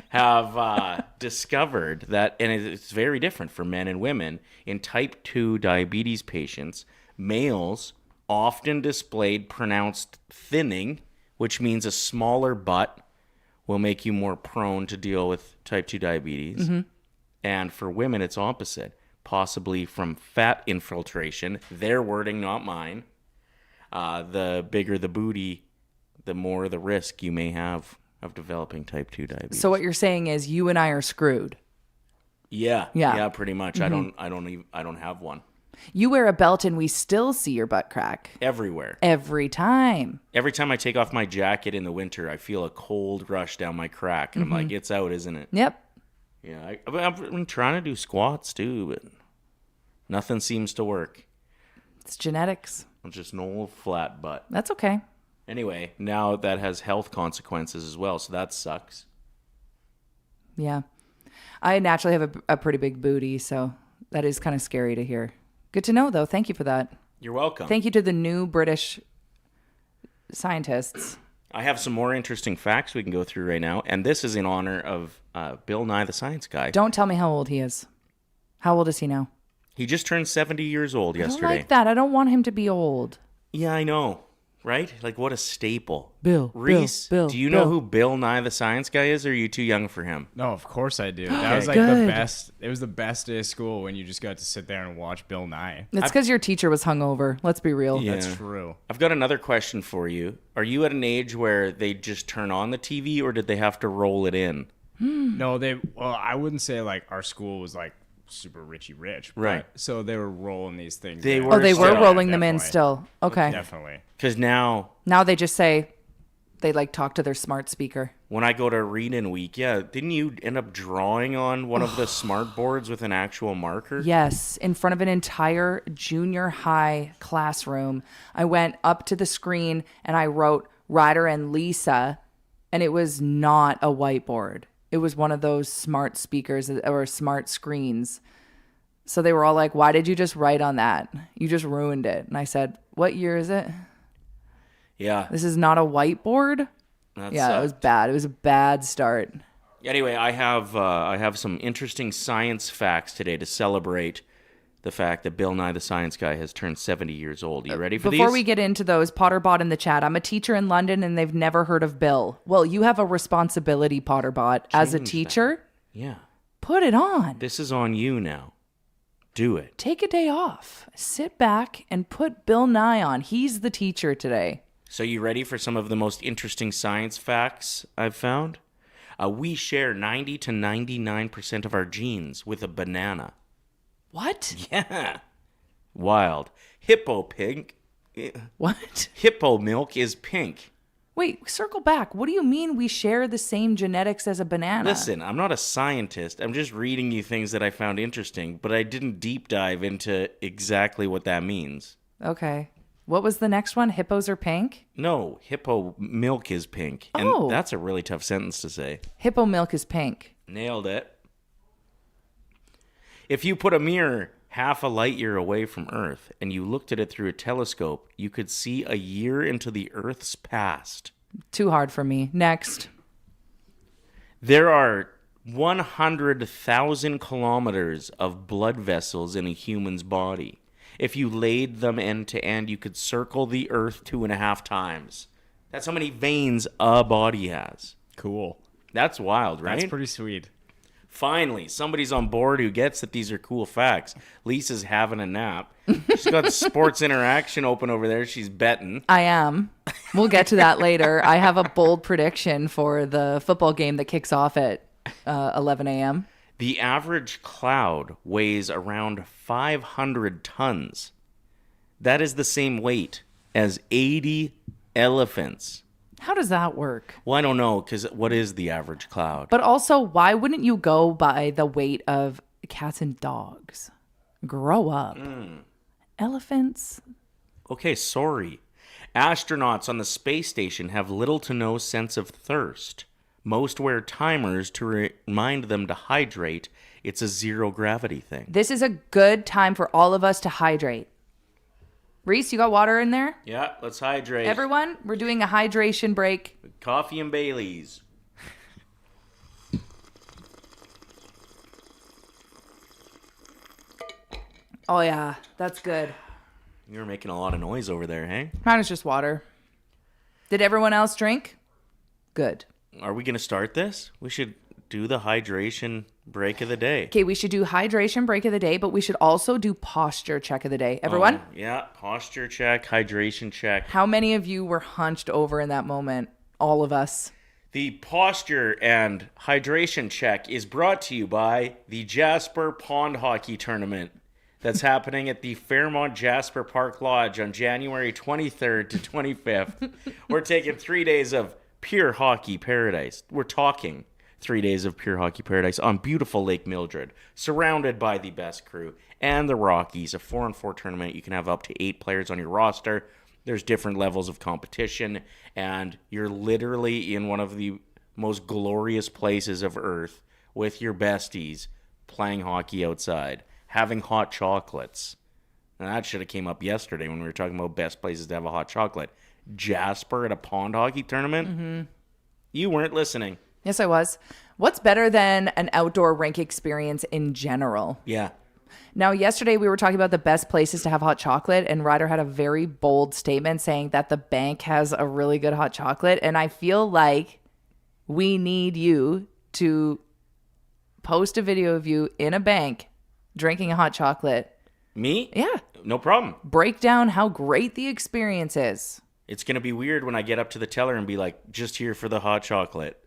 Have discovered that, and it's very different for men and women, in type 2 diabetes patients, males often displayed pronounced thinning, which means a smaller butt will make you more prone to deal with type 2 diabetes. And for women, it's opposite, possibly from fat infiltration. Their wording, not mine. The bigger the booty, the more the risk you may have of developing type 2 diabetes. So what you're saying is you and I are screwed. Yeah, pretty much. I don't have one. You wear a belt and we still see your butt crack. Everywhere. Every time. Every time I take off my jacket in the winter, I feel a cold rush down my crack. And I'm like, it's out, isn't it? Yep. Yeah, I've been trying to do squats too, but nothing seems to work. It's genetics. I'm just an old flat butt. That's okay. Anyway, now that has health consequences as well, so that sucks. Yeah. I naturally have a pretty big booty, so that is kind of scary to hear. Good to know, though. Thank you for that. You're welcome. Thank you to the new British scientists. I have some more interesting facts we can go through right now, and this is in honor of Bill Nye the Science Guy. Don't tell me how old he is. How old is he now? He just turned 70 years old yesterday. I don't like that. I don't want him to be old. Yeah, I know. Right? Like, what a staple. Reece, do you know who Bill Nye the Science Guy is, or are you too young for him? No, of course I do. That was like the best. It was the best day of school when you just got to sit there and watch Bill Nye. It's because your teacher was hungover. Let's be real. Yeah. That's true. I've got another question for you. Are you at an age where they just turn on the TV, or did they have to roll it in? No, I wouldn't say like our school was like super rich, right? So they were rolling these things. They in. were. They were rolling them in definitely. still. Okay. Definitely. Because now they just say, They like talk to their smart speaker. When I go to read-in week, didn't you end up drawing on one of the smart boards with an actual marker? Yes, in front of an entire junior high classroom. I went up to the screen and I wrote Ryder and Lisa, and it was not a whiteboard. It was one of those smart speakers or smart screens. So they were all like, why did you just write on that? You just ruined it. And I said, what year is it? Yeah. This is not a whiteboard? That Yeah, sucked. it was bad. It was a bad start. Anyway, I have some interesting science facts today to celebrate the fact that Bill Nye the Science Guy has turned 70 years old. You ready for these? Before we get into those, Potterbot in the chat, I'm a teacher in London and they've never heard of Bill. Well, you have a responsibility, Potterbot, as a Change teacher. Yeah. Put it on. This is on you now. Do it. Take a day off. Sit back and put Bill Nye on. He's the teacher today. So you ready for some of the most interesting science facts I've found? We share 90 to 99% of our genes with a banana. What? Yeah. Wild. Hippo pink. What? Hippo milk is pink. Wait, circle back. What do you mean we share the same genetics as a banana? Listen, I'm not a scientist. I'm just reading you things that I found interesting, but I didn't deep dive into exactly what that means. Okay. What was the next one? Hippos are pink? No, hippo milk is pink. And Oh. that's a really tough sentence to say. Hippo milk is pink. Nailed it. If you put a mirror half a light year away from Earth and you looked at it through a telescope, you could see a year into the Earth's past. Too hard for me. Next. There are 100,000 kilometers of blood vessels in a human's body. If you laid them end to end, you could circle the Earth 2.5 times. That's how many veins a body has. Cool. That's wild, right? That's pretty sweet. Finally, somebody's on board who gets that these are cool facts. Lisa's having a nap. She's got Sports Interaction open over there. She's betting. I am. We'll get to that later. I have a bold prediction for the football game that kicks off at 11 a.m. The average cloud weighs around 500 tons. That is the same weight as 80 elephants. How does that work? Well, I don't know, because what is the average cloud? But also, why wouldn't you go by the weight of cats and dogs? Grow up. Elephants? Okay, sorry. Astronauts on the space station have little to no sense of thirst. Most wear timers to remind them to hydrate. It's a zero gravity thing. This is a good time for all of us to hydrate. Reece, you got water in there? Yeah, let's hydrate. Everyone, we're doing a hydration break. Coffee and Baileys. Oh, yeah, that's good. You were making a lot of noise over there, hey? Mine is just water. Did everyone else drink? Good. Are we going to start this? We should do the hydration break of the day. Okay, we should do hydration break of the day, but we should also do posture check of the day. Everyone? Yeah, posture check, hydration check. How many of you were hunched over in that moment? All of us. The posture and hydration check is brought to you by the Jasper Pond Hockey Tournament that's happening at the Fairmont Jasper Park Lodge on January 23rd to 25th. We're taking 3 days of pure hockey paradise. We're talking 3 days of pure hockey paradise on beautiful Lake Mildred, surrounded by the best crew and the Rockies. A 4-on-4 tournament. You can have up to 8 players on your roster. There's different levels of competition, and you're literally in one of the most glorious places of Earth with your besties playing hockey outside, having hot chocolates. And that should have came up yesterday when we were talking about best places to have a hot chocolate. Jasper at a pond hockey tournament? Mm-hmm. You weren't listening. Yes, I was. What's better than an outdoor rink experience in general? Yeah. Now, yesterday we were talking about the best places to have hot chocolate, and Ryder had a very bold statement saying that the bank has a really good hot chocolate, and I feel like we need you to post a video of you in a bank drinking a hot chocolate. Me? Yeah. No problem. Break down how great the experience is. It's going to be weird when I get up to the teller and be like, just here for the hot chocolate.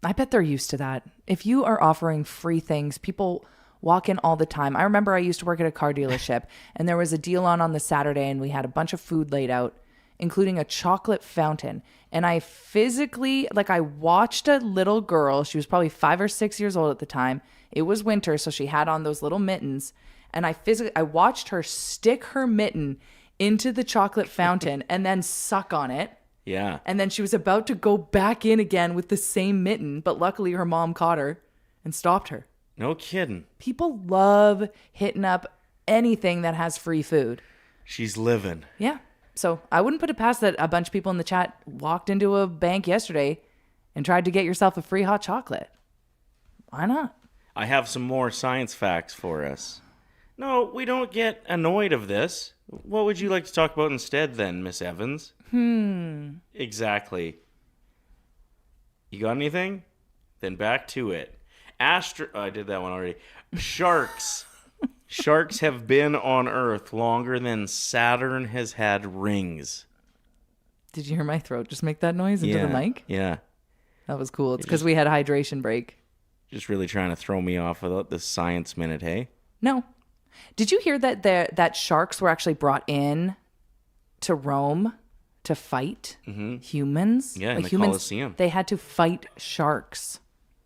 I bet they're used to that. If you are offering free things, people walk in all the time. I remember I used to work at a car dealership and there was a deal on the Saturday and we had a bunch of food laid out including a chocolate fountain. And I physically, like, I watched a little girl. She was probably 5 or 6 years old at the time. It was winter, so she had on those little mittens. And I watched her stick her mitten into the chocolate fountain and then suck on it. Yeah. And then she was about to go back in again with the same mitten, but luckily her mom caught her and stopped her. No kidding. People love hitting up anything that has free food. She's living. Yeah. So I wouldn't put it past that a bunch of people in the chat walked into a bank yesterday and tried to get yourself a free hot chocolate. Why not? I have some more science facts for us. No, we don't get annoyed of this. What would you like to talk about instead then, Miss Evans? Exactly. You got anything? Then back to it. I did that one already. Sharks. Sharks have been on Earth longer than Saturn has had rings. Did you hear my throat just make that noise into the mic? Yeah. That was cool. It's because we had a hydration break. Just really trying to throw me off without the science minute, hey? No. Did you hear that sharks were actually brought in to Rome to fight humans? Yeah, in the humans, Colosseum. They had to fight sharks.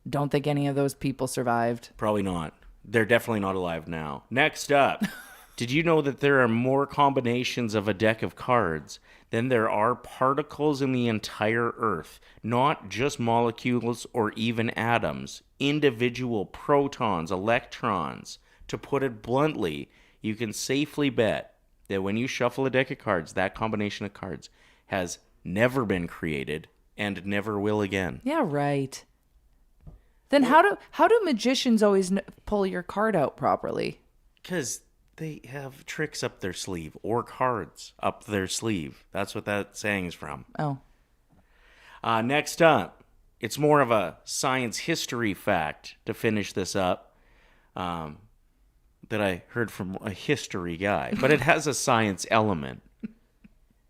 Don't think any of those people survived. Probably not. They're definitely not alive now. Next up, did you know that there are more combinations of a deck of cards than there are particles in the entire Earth? Not just molecules or even atoms. Individual protons, electrons. To put it bluntly, you can safely bet that when you shuffle a deck of cards, that combination of cards has never been created and never will again. Yeah, right. Then how do magicians always pull your card out properly? Because they have tricks up their sleeve or cards up their sleeve. That's what that saying's from. Oh. Next up, it's more of a science history fact to finish this up that I heard from a history guy, but it has a science element.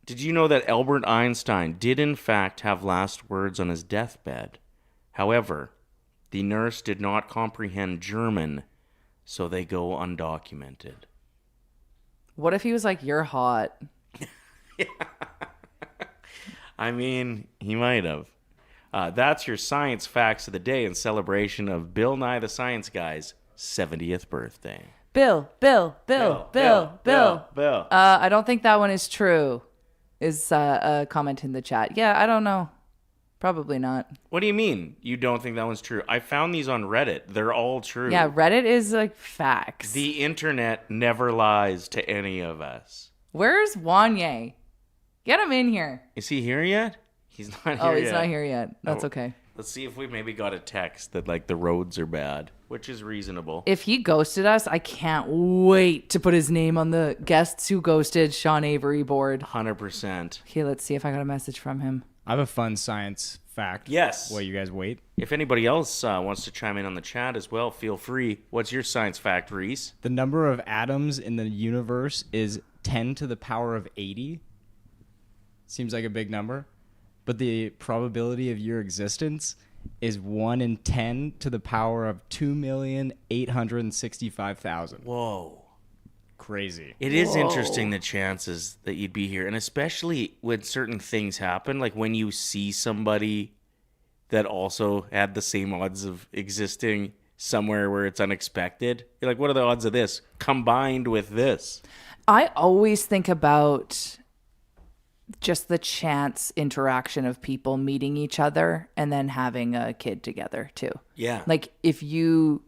Did you know that Albert Einstein did in fact have last words on his deathbed? However, the nurse did not comprehend German, so they go undocumented. What if he was like, "You're hot"? I mean, he might have. That's your science facts of the day in celebration of Bill Nye the Science Guy's 70th birthday. Bill. I don't think that one is true. Is a comment in the chat. Yeah, I don't know. Probably not. What do you mean you don't think that one's true? I found these on Reddit. They're all true. Yeah, Reddit is like facts. The internet never lies to any of us. Where's Wanye? Get him in here. Is he here yet? He's not here yet. Oh, he's not here yet. That's okay. Let's see if we maybe got a text that like the roads are bad, which is reasonable. If he ghosted us, I can't wait to put his name on the guests who ghosted Sean Avery board. 100%. Okay, let's see if I got a message from him. I have a fun science fact. Yes. While you guys wait. If anybody else wants to chime in on the chat as well, feel free. What's your science fact, Reece? The number of atoms in the universe is 10 to the power of 80. Seems like a big number. But the probability of your existence is 1 in 10 to the power of 2,865,000. Whoa. Crazy. It is interesting, the chances that you'd be here. And especially when certain things happen, like when you see somebody that also had the same odds of existing somewhere where it's unexpected. You're like, what are the odds of this combined with this? I always think about just the chance interaction of people meeting each other and then having a kid together too. Yeah. Like if you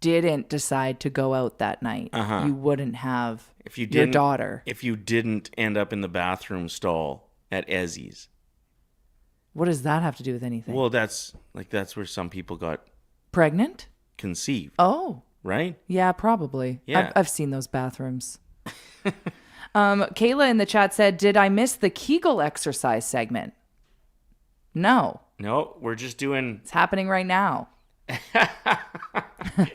didn't decide to go out that night, you wouldn't have your daughter. If you didn't end up in the bathroom stall at Ezzy's. What does that have to do with anything? Well, that's where some people got pregnant? Conceived. Oh. Right? Yeah, probably. Yeah. I've seen those bathrooms. Kayla in the chat said, did I miss the Kegel exercise segment? No. No, we're just doing... It's happening right now.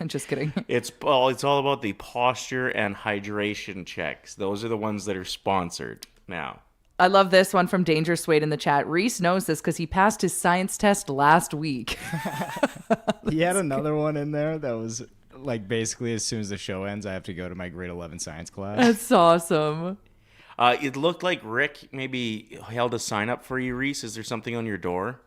Just kidding. It's all about the posture and hydration checks. Those are the ones that are sponsored now. I love this one from Danger Suede in the chat. Reece knows this because he passed his science test last week. He had another one in there that was like basically as soon as the show ends, I have to go to my grade 11 science class. That's awesome. It looked like Rick maybe held a sign up for you, Reece. Is there something on your door?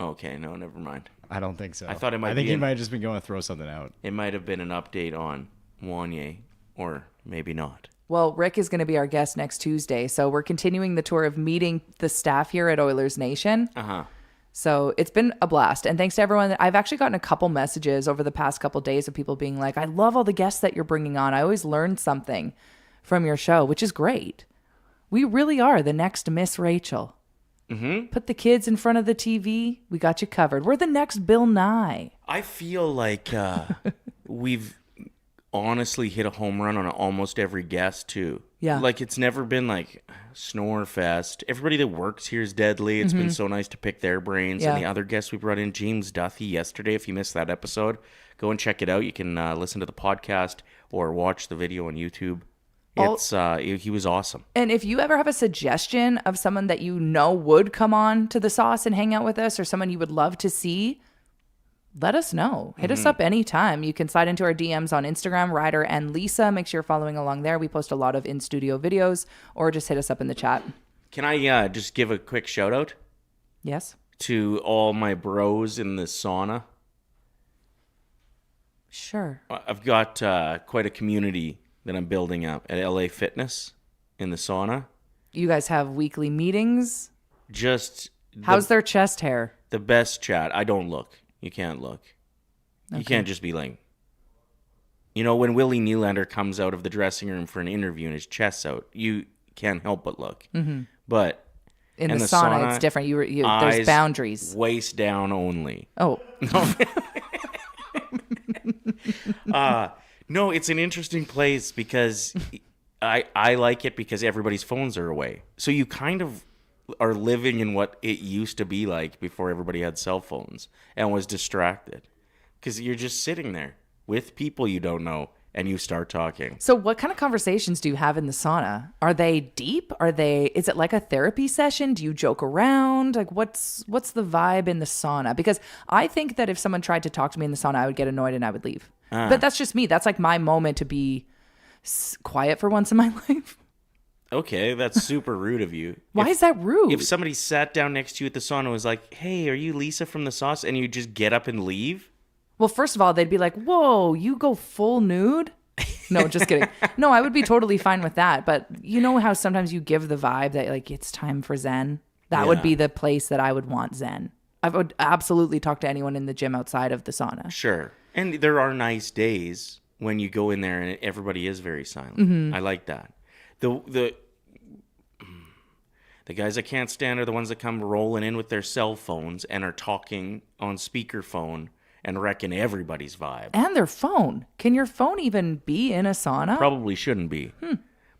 Okay, no, never mind. I don't think so. I thought it might I think be he might have just been going to throw something out. It might have been an update on Wanye, or maybe not. Well, Rick is going to be our guest next Tuesday, so we're continuing the tour of meeting the staff here at Oilers Nation. Uh-huh. So it's been a blast. And thanks to everyone. I've actually gotten a couple messages over the past couple days of people being like, I love all the guests that you're bringing on. I always learn something from your show, which is great. We really are the next Miss Rachel. Mm-hmm. Put the kids in front of the TV. We got you covered. We're the next Bill Nye. I feel like we've honestly hit a home run on almost every guest, too. Yeah. Like, it's never been like snore fest. Everybody that works here is deadly. It's been so nice to pick their brains. Yeah. And the other guests we brought in, James Duthie, yesterday. If you missed that episode, go and check it out. You can listen to the podcast or watch the video on YouTube. He was awesome. And if you ever have a suggestion of someone that you know would come on to the Sauce and hang out with us, or someone you would love to see, let us know. Hit us up anytime. You can slide into our DMs on Instagram, Ryder and Lisa. Make sure you're following along there. We post a lot of in-studio videos, or just hit us up in the chat. Can I just give a quick shout out? Yes? To all my bros in the sauna. Sure. I've got quite a community that I'm building up at LA Fitness in the sauna. You guys have weekly meetings? Just How's their chest hair? The best chat. I don't look. You can't look. Okay. You can't just be like, when Willie Nylander comes out of the dressing room for an interview and his chest's out, you can't help but look. Mm-hmm. But in the sauna, it's different. There's eyes, boundaries. Waist down only. Oh. No, it's an interesting place because I like it because everybody's phones are away. So you kind of are living in what it used to be like before everybody had cell phones and was distracted. Because you're just sitting there with people you don't know and you start talking. So what kind of conversations do you have in the sauna? Are they deep? Is it like a therapy session? Do you joke around? Like what's the vibe in the sauna? Because I think that if someone tried to talk to me in the sauna, I would get annoyed and I would leave. But that's just me. That's like my moment to be quiet for once in my life. Okay, that's super rude of you. Why is that rude? If somebody sat down next to you at the sauna and was like, hey, are you Lisa from the Sauce? And you just get up and leave? Well, first of all, they'd be like, whoa, you go full nude? No, just kidding. No, I would be totally fine with that. But you know how sometimes you give the vibe that like it's time for Zen? That would be the place that I would want Zen. I would absolutely talk to anyone in the gym outside of the sauna. Sure. And there are nice days when you go in there and everybody is very silent. Mm-hmm. I like that. The guys I can't stand are the ones that come rolling in with their cell phones and are talking on speakerphone and wrecking everybody's vibe. And their phone. Can your phone even be in a sauna? Probably shouldn't be.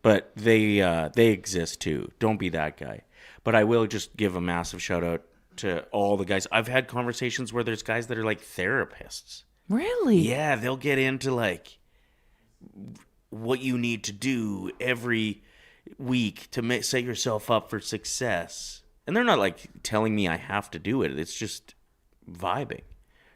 But they exist too. Don't be that guy. But I will just give a massive shout out to all the guys. I've had conversations where there's guys that are like therapists. Really? Yeah, they'll get into like what you need to do every week to set yourself up for success. And they're not like telling me I have to do it. It's just vibing.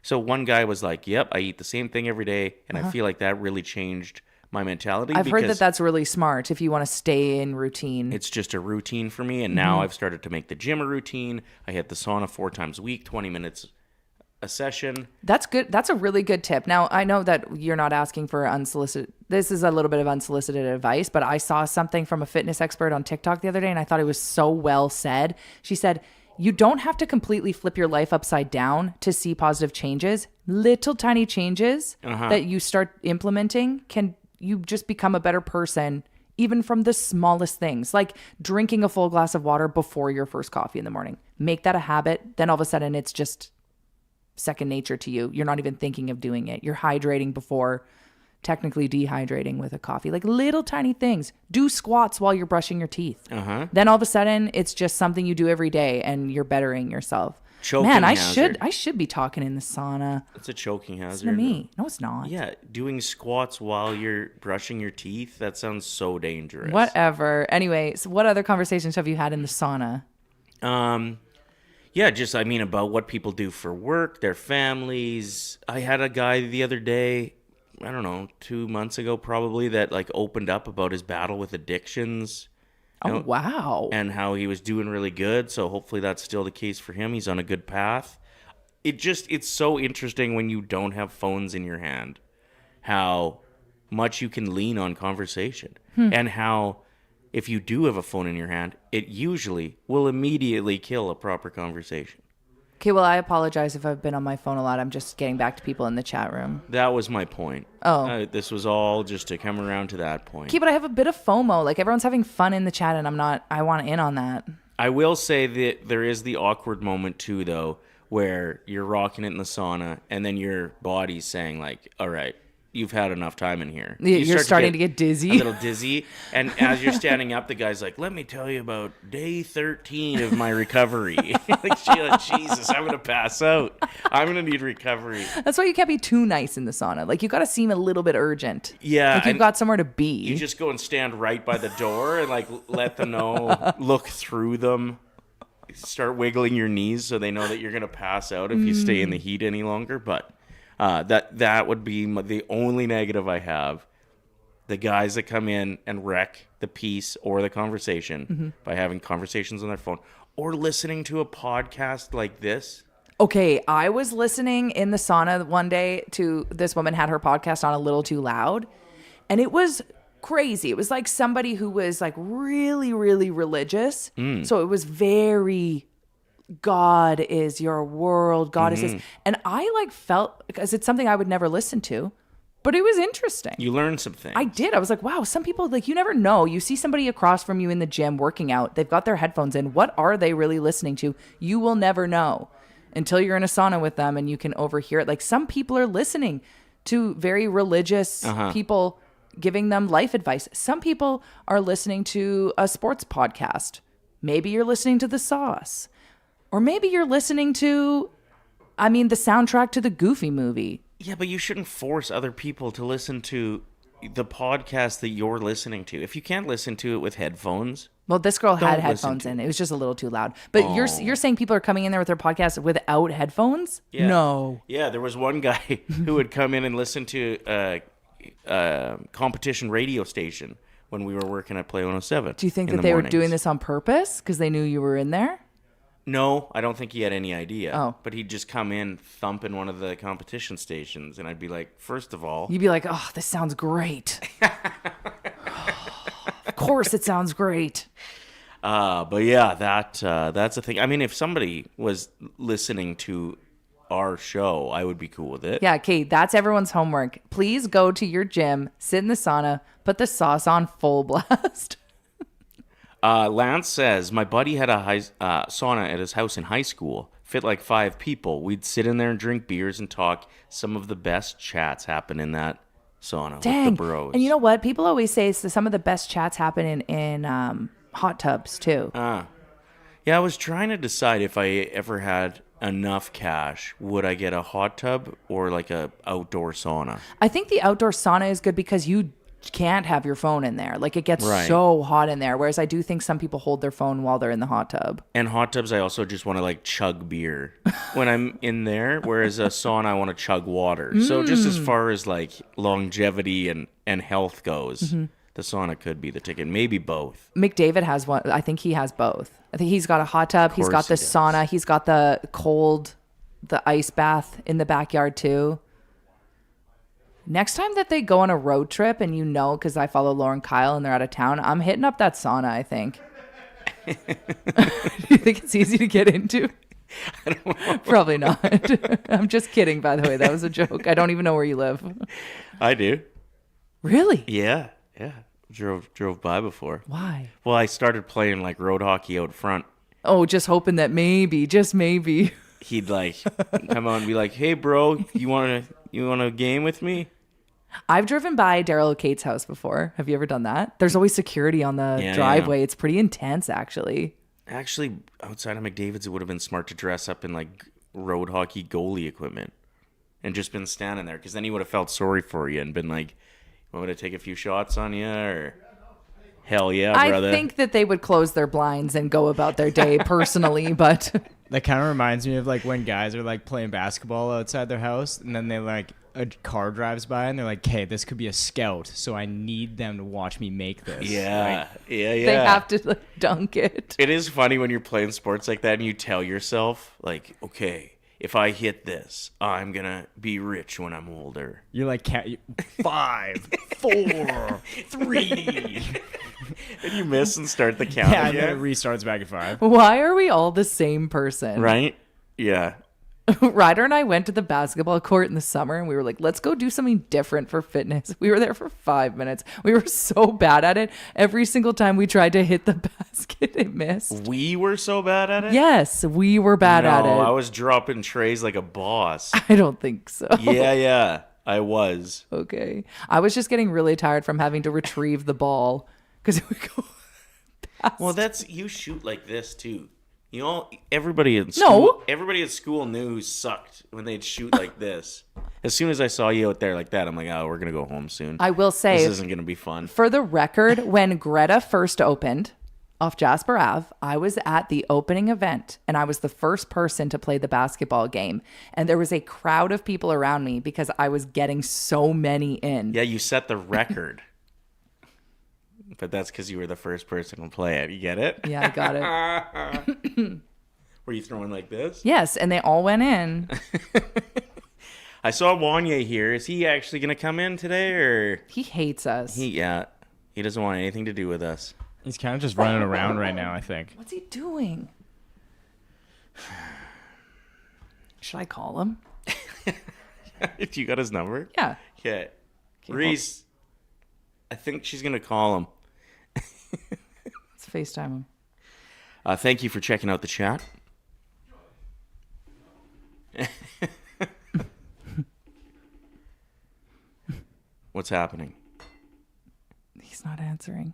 So one guy was like, yep, I eat the same thing every day. And I feel like that really changed my mentality. I've heard that that's really smart if you want to stay in routine. It's just a routine for me. And now I've started to make the gym a routine. I hit the sauna 4 times a week, 20 minutes a session. That's good. That's a really good tip. Now, I know that you're not asking for unsolicited. This is a little bit of unsolicited advice, but I saw something from a fitness expert on TikTok the other day, and I thought it was so well said. She said, you don't have to completely flip your life upside down to see positive changes. Little tiny changes that you start implementing you just become a better person, even from the smallest things, like drinking a full glass of water before your first coffee in the morning. Make that a habit. Then all of a sudden it's just second nature to you. You're not even thinking of doing it. You're hydrating before technically dehydrating with a coffee. Like little tiny things. Do squats while you're brushing your teeth. Then all of a sudden it's just something you do every day and you're bettering yourself. Choking Man, hazard. I should be talking in the sauna. It's a choking hazard. Listen to me. No, it's not. Yeah, doing squats while you're brushing your teeth, that sounds so dangerous. Whatever. Anyway, so what other conversations have you had in the sauna? Yeah, just, about what people do for work, their families. I had a guy the other day, I don't know, 2 months ago probably, that like opened up about his battle with addictions. Oh, wow. And how he was doing really good. So hopefully that's still the case for him. He's on a good path. It's so interesting when you don't have phones in your hand, how much you can lean on conversation, and how if you do have a phone in your hand, it usually will immediately kill a proper conversation. Okay, well, I apologize if I've been on my phone a lot. I'm just getting back to people in the chat room. That was my point. Oh. This was all just to come around to that point. Okay, but I have a bit of FOMO. Like, everyone's having fun in the chat, and I want in on that. I will say that there is the awkward moment too, though, where you're rocking it in the sauna, and then your body's saying like, all right, you've had enough time in here. You're starting to get dizzy. A little dizzy. And as you're standing up, the guy's like, let me tell you about day 13 of my recovery. Like, Jesus, I'm going to pass out. I'm going to need recovery. That's why you can't be too nice in the sauna. Like, you got to seem a little bit urgent. Yeah. Like, you've got somewhere to be. You just go and stand right by the door and, like, let them know, look through them. Start wiggling your knees so they know that you're going to pass out if you stay in the heat any longer. But that would be the only negative I have. The guys that come in and wreck the piece or the conversation by having conversations on their phone or listening to a podcast like this. Okay, I was listening in the sauna one day to this woman had her podcast on a little too loud, and it was crazy. It was like somebody who was like really, really religious. So it was very, God is your world. God is this. And I like felt, because it's something I would never listen to, but it was interesting. You learned some things. I did. I was like, wow, some people, like, you never know. You see somebody across from you in the gym working out. They've got their headphones in. What are they really listening to? You will never know until you're in a sauna with them and you can overhear it. Like, some people are listening to very religious people giving them life advice. Some people are listening to a sports podcast. Maybe you're listening to The Sauce. Or maybe you're listening to, the soundtrack to the Goofy movie. Yeah, but you shouldn't force other people to listen to the podcast that you're listening to. If you can't listen to it with headphones. Well, this girl had headphones in. It was just a little too loud. But you're saying people are coming in there with their podcast without headphones? Yeah. No. Yeah, there was one guy who would come in and listen to competition radio station when we were working at Play 107. Do you think that they were doing this on purpose because they knew you were in there? No, I don't think he had any idea. Oh. But he'd just come in thumping one of the competition stations, and I'd be like, first of all... You'd be like, oh, this sounds great. Of course it sounds great. But yeah, that's the thing. I mean, if somebody was listening to our show, I would be cool with it. Yeah, Kate, that's everyone's homework. Please go to your gym, sit in the sauna, put the sauce on full blast. Lance says, my buddy had a sauna at his house in high school. Fit like 5 people. We'd sit in there and drink beers and talk. Some of the best chats happen in that sauna with the bros. And you know what? People always say some of the best chats happen in hot tubs, too. Yeah, I was trying to decide if I ever had enough cash, would I get a hot tub or like a outdoor sauna? I think the outdoor sauna is good because you can't have your phone in there. Like, it gets so hot in there. Whereas I do think some people hold their phone while they're in the hot tub. And hot tubs, I also just want to like chug beer when I'm in there. Whereas a sauna, I want to chug water. So just as far as like longevity and health goes, the sauna could be the ticket. Maybe both. McDavid has one. I think he has both. I think he's got a hot tub. He's got the sauna. He's got the ice bath in the backyard too. Next time that they go on a road trip, and because I follow Lauren Kyle and they're out of town, I'm hitting up that sauna, I think. Do you think it's easy to get into? I don't know. Probably not. I'm just kidding, by the way. That was a joke. I don't even know where you live. I do. Really? Yeah. Drove by before. Why? Well, I started playing like road hockey out front. Oh, just hoping that just maybe. He'd like come on and be like, "Hey, bro, you want a game with me?" I've driven by Daryl Kate's house before. Have you ever done that? There's always security on the driveway. Yeah. It's pretty intense, actually. Actually, outside of McDavid's, it would have been smart to dress up in like road hockey goalie equipment and just been standing there, because then he would have felt sorry for you and been like, "Want me to take a few shots on you?" Or hell yeah, brother. I think that they would close their blinds and go about their day personally, but that kind of reminds me of like when guys are like playing basketball outside their house, and then they like a car drives by and they're like, "Okay, this could be a scout, so I need them to watch me make this." Yeah, yeah. They have to like, dunk it. It is funny when you're playing sports like that and you tell yourself, like, okay, if I hit this, I'm gonna be rich when I'm older. You're like 5, 4, 3. And you miss and start the count Yeah, and again. then it restarts back at 5. Why are we all the same person? Right? Yeah. Ryder and I went to the basketball court in the summer and we were like, let's go do something different for fitness. We were there for 5 minutes. We were so bad at it. Every single time we tried to hit the basket, it missed. We were so bad at it? Yes, we were bad at it. I was dropping trays like a boss. I don't think so. Yeah. I was. Okay. I was just getting really tired from having to retrieve the ball because it would go past. Well, you shoot like this too. You know, everybody at school knew who sucked when they'd shoot like this. As soon as I saw you out there like that, I'm like, oh, we're going to go home soon. I will say, this isn't going to be fun. For the record, when Greta first opened off Jasper Ave, I was at the opening event and I was the first person to play the basketball game. And there was a crowd of people around me because I was getting so many in. Yeah, you set the record. But that's because you were the first person to play it. You get it? Yeah, I got it. Were you throwing like this? Yes, and they all went in. I saw Wanye here. Is he actually going to come in today, or he hates us? He doesn't want anything to do with us. He's kind of just running around right now, I think. What's he doing? Should I call him? You got his number? Yeah. Okay. Reece, I think she's going to call him. Let's FaceTime him. Thank you for checking out the chat. What's happening? He's not answering.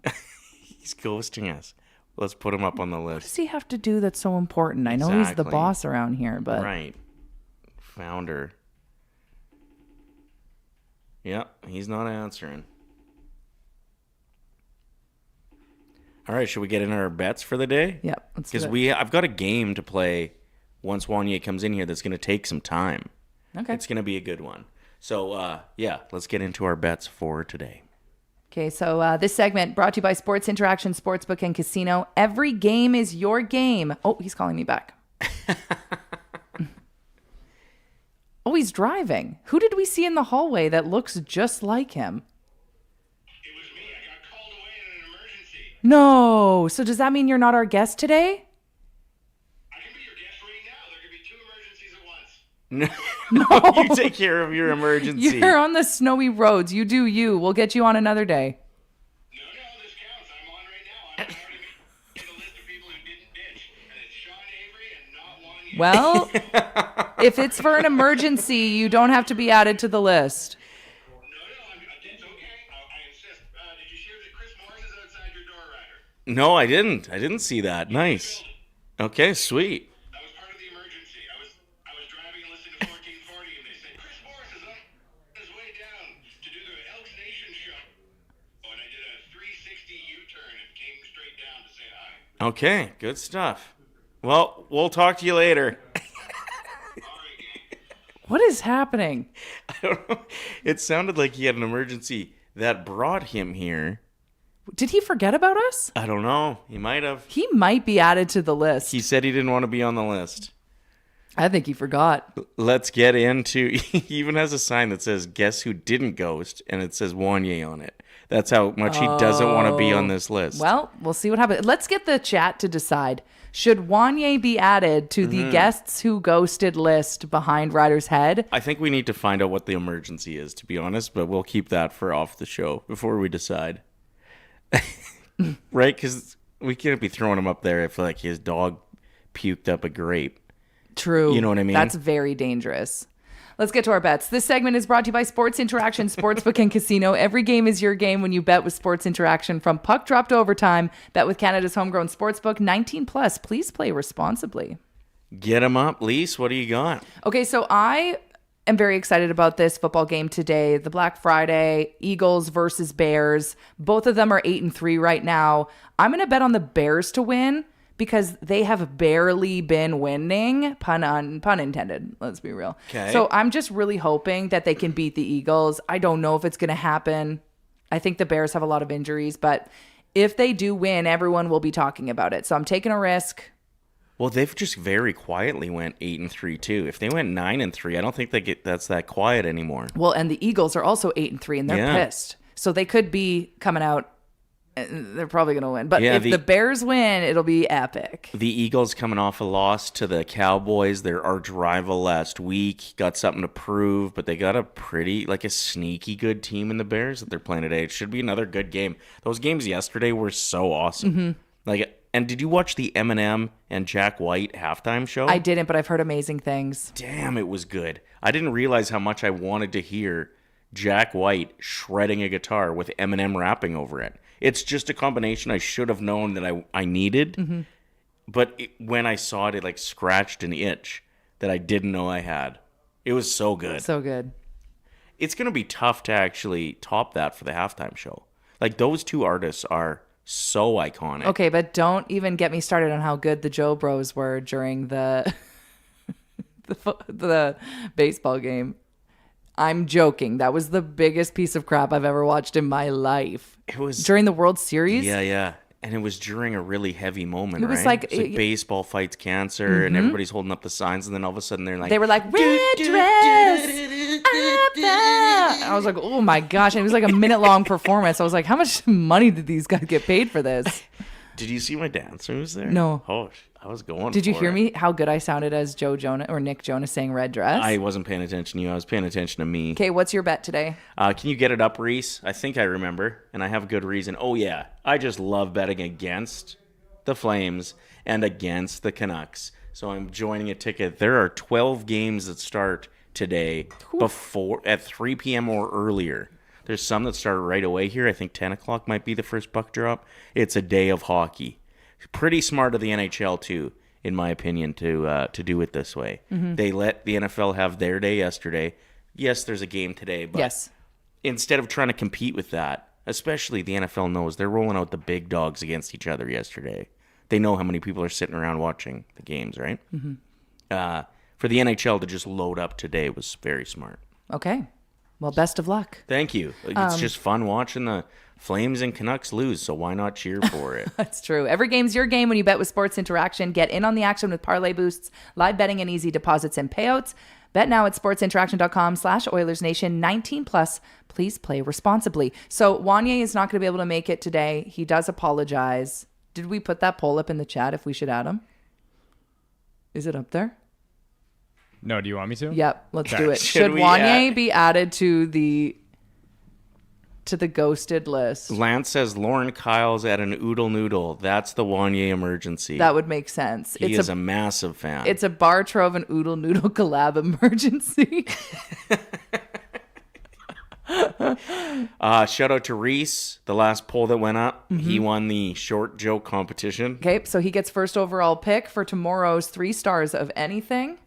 He's ghosting us. Let's put him up on the list. What does he have to do that's so important? I know he's the boss around here, but... Right. Founder. Yep, he's not answering. All right, should we get in our bets for the day? Yep, let's do it. Because I've got a game to play once Wanye comes in here that's going to take some time. Okay. It's going to be a good one. So, let's get into our bets for today. Okay, so this segment brought to you by Sports Interaction Sportsbook and Casino. Every game is your game. Oh, he's calling me back. Oh, he's driving. Who did we see in the hallway that looks just like him? It was me. I got called away in an emergency. No. So does that mean you're not our guest today? I can be your guest right now. There could be 2 emergencies at once. No, you take care of your emergency. You're on the snowy roads. You do you. We'll get you on another day. No, this counts. I'm on right now. I'm already made a list of people who didn't bitch. And it's Sean Avery and not Wanye. Well, if it's for an emergency, you don't have to be added to the list. No, it's okay. I insist. Did you hear that Chris Morris is outside your door, Ryder? No, I didn't. I didn't see that. Nice. Okay, sweet. That was part of the emergency. I was driving and listening to 1440, and they said, Chris Morris is on his way down to do the Elks Nation show. Oh, and I did a 360 U-turn and came straight down to say hi. Okay, good stuff. Well, we'll talk to you later. What is happening? I don't know. It sounded like he had an emergency that brought him here. Did he forget about us? I don't know. He might have. He might be added to the list. He said he didn't want to be on the list. I think he forgot. Let's get into... He even has a sign that says, guess who didn't ghost? And it says Wanye on it. That's how much he doesn't want to be on this list. Well, we'll see what happens. Let's get the chat to decide. Should Wanye be added to the guests who ghosted list behind Ryder's head? I think we need to find out what the emergency is, to be honest, but we'll keep that for off the show before we decide. Right? Because we can't be throwing him up there if like his dog puked up a grape. True. You know what I mean? That's very dangerous. Let's get to our bets. This segment is brought to you by Sports Interaction Sportsbook and Casino. Every game is your game when you bet with Sports Interaction. From puck drop to overtime, bet with Canada's homegrown sportsbook. 19 plus. Please play responsibly. Get him up, Lise. What do you got? Okay, so I am very excited about this football game today. The Black Friday, Eagles versus Bears. Both of them are 8-3 right now. I'm going to bet on the Bears to win because they have barely been winning. Pun intended. Let's be real. Okay. So I'm just really hoping that they can beat the Eagles. I don't know if it's going to happen. I think the Bears have a lot of injuries, but if they do win, everyone will be talking about it. So I'm taking a risk. Well, they've just very quietly went 8-3 too. If they went 9-3, I don't think that's that quiet anymore. Well, and the Eagles are also 8-3, and they're pissed. So they could be coming out. They're probably going to win. But if the Bears win, it'll be epic. The Eagles coming off a loss to the Cowboys, their arch rival last week, got something to prove, but they got a sneaky good team in the Bears that they're playing today. It should be another good game. Those games yesterday were so awesome. And did you watch the Eminem and Jack White halftime show? I didn't, but I've heard amazing things. Damn, it was good. I didn't realize how much I wanted to hear Jack White shredding a guitar with Eminem rapping over it. It's just a combination I should have known that I needed. But when I saw it, it scratched an itch that I didn't know I had. It was so good. So good. It's going to be tough to actually top that for the halftime show. Those two artists are so iconic. Okay, but don't even get me started on how good the Joe Bros were during the the baseball game. I'm joking. That was the biggest piece of crap I've ever watched in my life. It was during the World Series. Yeah. And it was during a really heavy moment, it was right? Like, it was baseball fights cancer, and everybody's holding up the signs, and then all of a sudden they were like, red dress. I was like, oh my gosh. And it was like a minute-long performance. I was like, how much money did these guys get paid for this? Did you see my dance moves there? No. Oh, I was going Did you for hear it. me? How good I sounded as Joe Jonas or Nick Jonas saying red dress? I wasn't paying attention to you. I was paying attention to me. Okay, what's your bet today? Can you get it up, Reece? I think I remember, and I have a good reason. Oh, yeah. I just love betting against the Flames and against the Canucks. So I'm joining a ticket. There are 12 games that start today at 3 p.m. or earlier. There's some that start right away here. I think 10 o'clock might be the first puck drop. It's a day of hockey. Pretty smart of the NHL, too, in my opinion, to do it this way. They let the NFL have their day yesterday. Yes, there's a game today, but instead of trying to compete with that, especially the NFL knows they're rolling out the big dogs against each other yesterday. They know how many people are sitting around watching the games, right? For the NHL to just load up today was very smart. Okay. Well, best of luck. Thank you. It's just fun watching the Flames and Canucks lose, so why not cheer for it? That's true. Every game's your game when you bet with Sports Interaction. Get in on the action with parlay boosts, live betting, and easy deposits and payouts. Bet now at sportsinteraction.com/OilersNation. 19 plus. Please play responsibly. So Wanye is not going to be able to make it today. He does apologize. Did we put that poll up in the chat if we should add him? Is it up there? No, do you want me to? Yep, let's Okay. do it. Should Wanye be added to the ghosted list? Lance says Lauren Kyle's at an Oodle Noodle. That's the Wanye emergency. That would make sense. He is a massive fan. It's a Bar Trove and Oodle Noodle collab emergency. Shout out to Reece, the last poll that went up. He won the short joke competition. Okay, so he gets first overall pick for tomorrow's 3 stars of anything.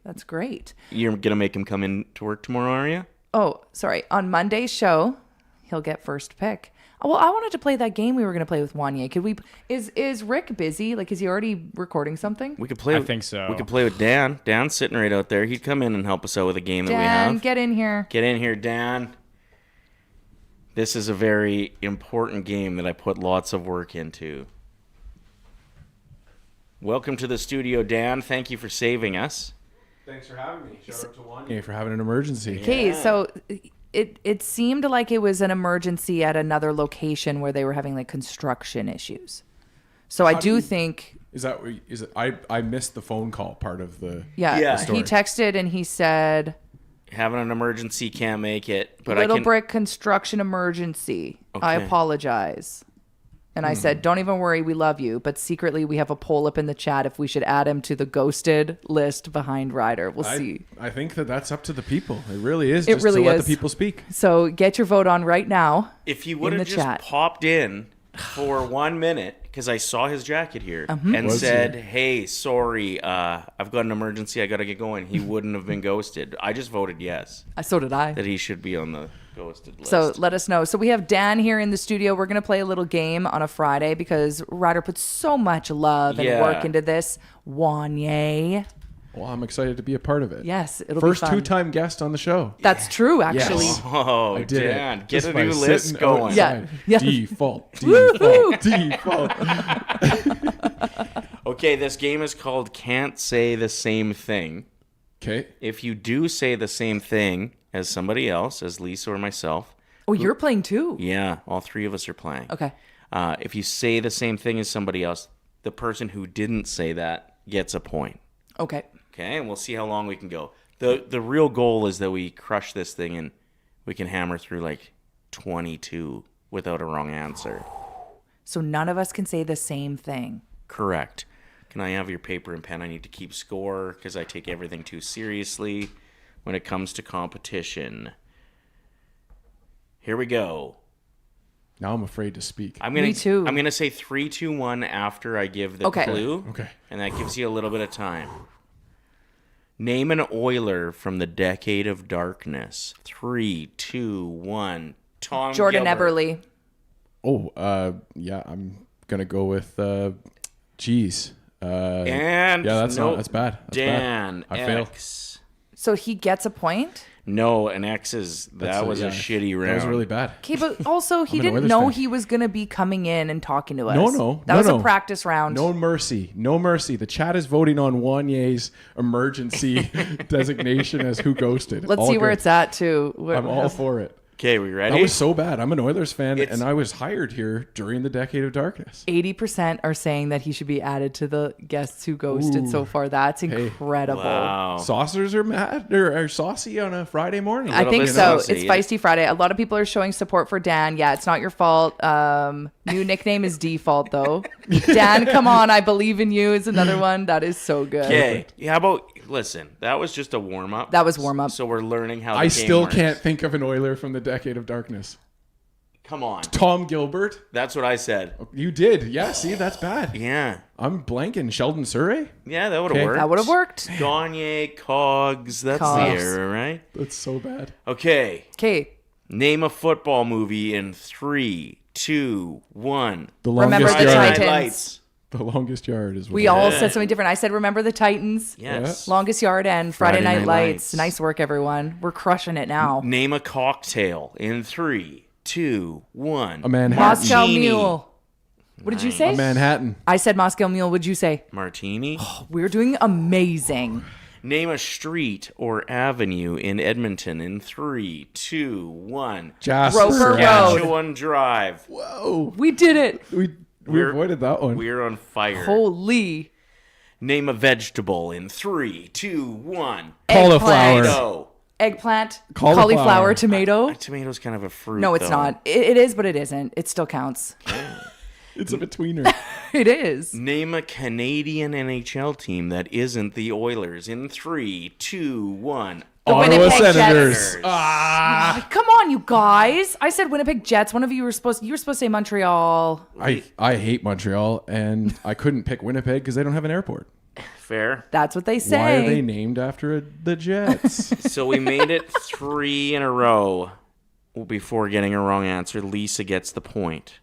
That's great. You're going to make him come in to work tomorrow, are you? Oh, sorry. On Monday's show, he'll get first pick. Oh, well, I wanted to play that game we were going to play with Wanye. Could we? Is Rick busy? Is he already recording something? We could play. I think so. We could play with Dan. Dan's sitting right out there. He'd come in and help us out with a game that we Dan, have. get in here. Get in here, Dan. This is a very important game that I put lots of work into. Welcome to the studio, Dan. Thank you for saving us. Thanks for having me. Shout out to Wanye for having an emergency. Okay, so it seemed like it was an emergency at another location where they were having construction issues. So I do think is it I missed the phone call part of the the story. he texted and he said having an emergency, can't make it, but Little Brick construction emergency. I Okay. apologize. And I said, don't even worry, we love you. But secretly, we have a poll up in the chat if we should add him to the ghosted list behind Ryder. We'll see. I think that's up to the people. It really is. It Just really to let is. the people speak. So get your vote on right now. If you would have the just chat. popped in for 1 minute, because I saw his jacket here, and Was said, he? hey, sorry, I've got an emergency, I got to get going, he wouldn't have been ghosted. I just voted yes, So did I. that he should be on the ghosted list. So let us know. So we have Dan here in the studio. We're going to play a little game on a Friday because Ryder puts so much love and work into this. Wanye. Well, I'm excited to be a part of it. Yes, it'll First be fun. two-time guest on the show. That's true, actually. Yes. Oh, I did Dan, it. get Just a by new list sitting going. outside. Yeah. Default. Okay, this game is called Can't Say the Same Thing. Okay. If you do say the same thing as somebody else, as Lisa or myself. Oh, you're playing too? Yeah, all three of us are playing. Okay. If you say the same thing as somebody else, the person who didn't say that gets a point. Okay. Okay, and we'll see how long we can go. The real goal is that we crush this thing and we can hammer through like 22 without a wrong answer. So none of us can say the same thing. Correct. Can I have your paper and pen? I need to keep score because I take everything too seriously when it comes to competition. Here we go. Now I'm afraid to speak. Me too. I'm gonna say 3, 2, 1 after I give the clue. Okay. And that gives you a little bit of time. Name an Oiler from the Decade of Darkness. 3, 2, 1. Tom Jordan Gilbert. Eberle. Oh, yeah, I'm going to go with, geez. And yeah, that's nope. not, that's bad. That's Dan, bad. I failed. X. So he gets a point? No, an X is, that was a shitty round. That was really bad. Okay, but also he I'm an didn't Oilers know fan. he was going to be coming in and talking to us. No. That was a practice round. No mercy. No mercy. The chat is voting on Wanye's emergency designation as who ghosted. Let's see where it's at, too. I'm all for it. Okay, we ready? That was so bad. I'm an Oilers fan, and I was hired here during the Decade of Darkness. 80% are saying that he should be added to the guests who ghosted so far. That's incredible. Wow. Saucers are mad or are saucy on a Friday morning. I think bit so. saucy. It's Feisty Friday. A lot of people are showing support for Dan. Yeah, it's not your fault. New nickname is Default, though. Dan, come on. I believe in you is another one. That is so good. Okay. How about, listen, that was just a warm-up. That was warm-up. So we're learning how the I game still works. can't think of an Oiler from the Decade of Darkness. Come on. Tom Gilbert. That's what I said. You did. Yeah, see, that's bad. Yeah. I'm blanking. Sheldon Surrey? Yeah, that would have Okay. worked. That would have worked. Gagne, Cogs. That's Cogs. the era, right? That's so bad. Okay. Okay. Name a football movie in 3, 2, 1. The Remember longest the yard. Titans. Lights. The longest yard is what We all said something different. I said, remember the Titans. Yes. Longest Yard and Friday Night Lights. Lights. Nice work, everyone. We're crushing it now. Name a cocktail in 3, 2, 1. A Manhattan. Moscow Martini. Mule. What did you say? A Manhattan. I said Moscow Mule. What'd you say? Martini. We're doing amazing. Name a street or avenue in Edmonton in 3, 2, 1. Jasper. Roper Road. Saskatchewan Drive. Whoa. We did it. We avoided that one. We're on fire. Holy. Name a vegetable in 3, 2, 1. Cauliflower. Tomato. Eggplant. Cauliflower. Cauliflower. Tomato. Tomato's kind of a fruit. No, it's though. not. It is, but it isn't. It still counts. It's a betweener. It is. Name a Canadian NHL team that isn't the Oilers in 3, 2, 1. The Ottawa Winnipeg Senators. Jets. Come on, you guys. I said Winnipeg Jets. One of you were supposed to say Montreal. I hate Montreal, and I couldn't pick Winnipeg because they don't have an airport. Fair. That's what they say. Why are they named after the Jets? So we made it 3 in a row before getting a wrong answer. Lisa gets the point.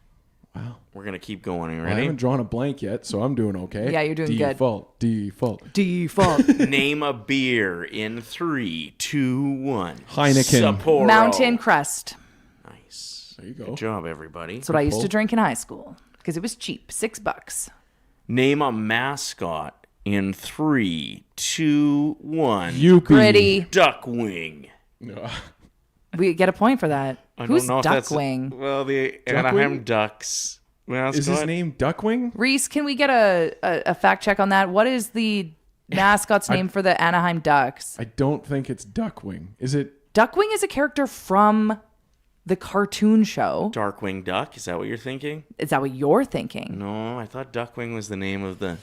Wow. We're going to keep going. Are you I ready? haven't drawn a blank yet, so I'm doing okay. Yeah, you're doing good. Default. Name a beer in 3, 2, 1. Heineken. Sapporo. Mountain Crest. Nice. There you go. Good job, everybody. That's what I used to drink in high school because it was cheap. $6. Name a mascot in 3, 2, 1. Yuppie. Gritty. Duckwing. We get a point for that. I Who's don't know if that's Duckwing? well, the Anaheim Ducks mascot. Is his name Duckwing? Reece, can we get a fact check on that? What is the mascot's name for the Anaheim Ducks? I don't think it's Duckwing. Is it? Duckwing is a character from the cartoon show. Darkwing Duck? Is that what you're thinking? Is that what you're thinking? No, I thought Duckwing was the name of the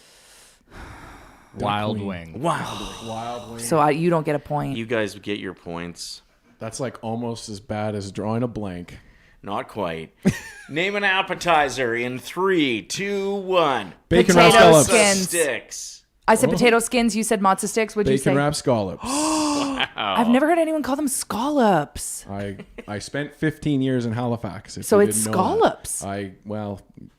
Wild Wing. Wild Wing. So you don't get a point. You guys get your points. That's like almost as bad as drawing a blank. Not quite. Name an appetizer in 3, 2, 1. Bacon Potato wrap scallops. skins. Sticks. I said potato skins. You said matzo sticks. What'd you say? Bacon wrap scallops. I've never heard anyone call them scallops. I spent 15 years in Halifax. So it's scallops.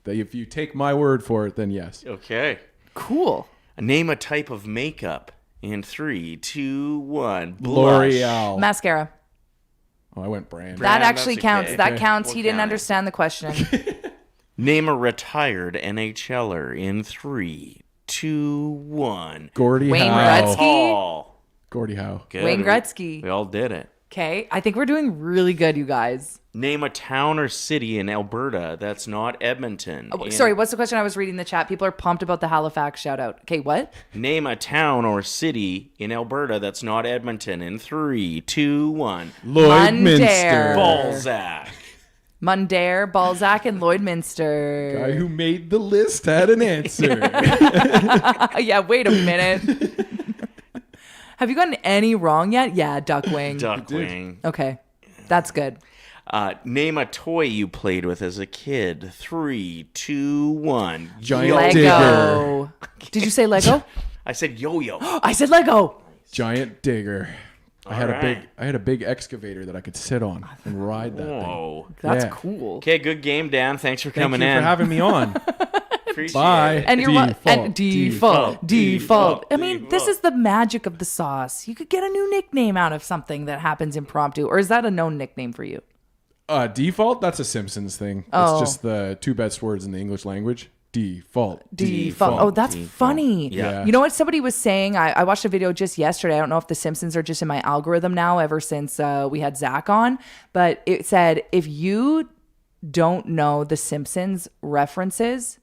If you take my word for it, then yes. Okay. Cool. Name a type of makeup in 3, 2, 1. L'Oreal. Mascara. Oh, I went brand. That actually that's counts. okay. That counts. We'll He didn't count it. understand the question. Name a retired NHLer in 3, 2, 1. Gordie Wayne Howe. Gretzky. Paul. Gordie Howe. Good. Wayne Gretzky. We all did it. Okay. I think we're doing really good, you guys. Name a town or city in Alberta that's not Edmonton. Sorry, what's the question? I was reading in the chat. People are pumped about the Halifax shout out. Okay, what? Name a town or city in Alberta that's not Edmonton in 3, 2, 1. Lloydminster. Balzac. Mundare, Balzac, and Lloydminster. Guy who made the list had an answer. Yeah, wait a minute. Have you gotten any wrong yet? Yeah, Duckwing. Duckwing. Okay, that's good. Name a toy you played with as a kid. 3, 2, 1. Giant Lego. digger. Did you say Lego? I said yo-yo. I said Lego. Giant digger. I had right. a big excavator that I could sit on and ride that thing. Whoa. That's Yeah. cool. Okay, good game, Dan. Thanks for Thank coming you in. for having me on. Appreciate Bye. it. And you're Default. default. I mean, this is the magic of the sauce. You could get a new nickname out of something that happens impromptu, or is that a known nickname for you? Default? That's a Simpsons thing. Oh. It's just the two best words in the English language. Default. Oh, that's Default. funny. Yeah. You know what somebody was saying? I watched a video just yesterday. I don't know if the Simpsons are just in my algorithm now ever since we had Zach on, but it said if you don't know the Simpsons references,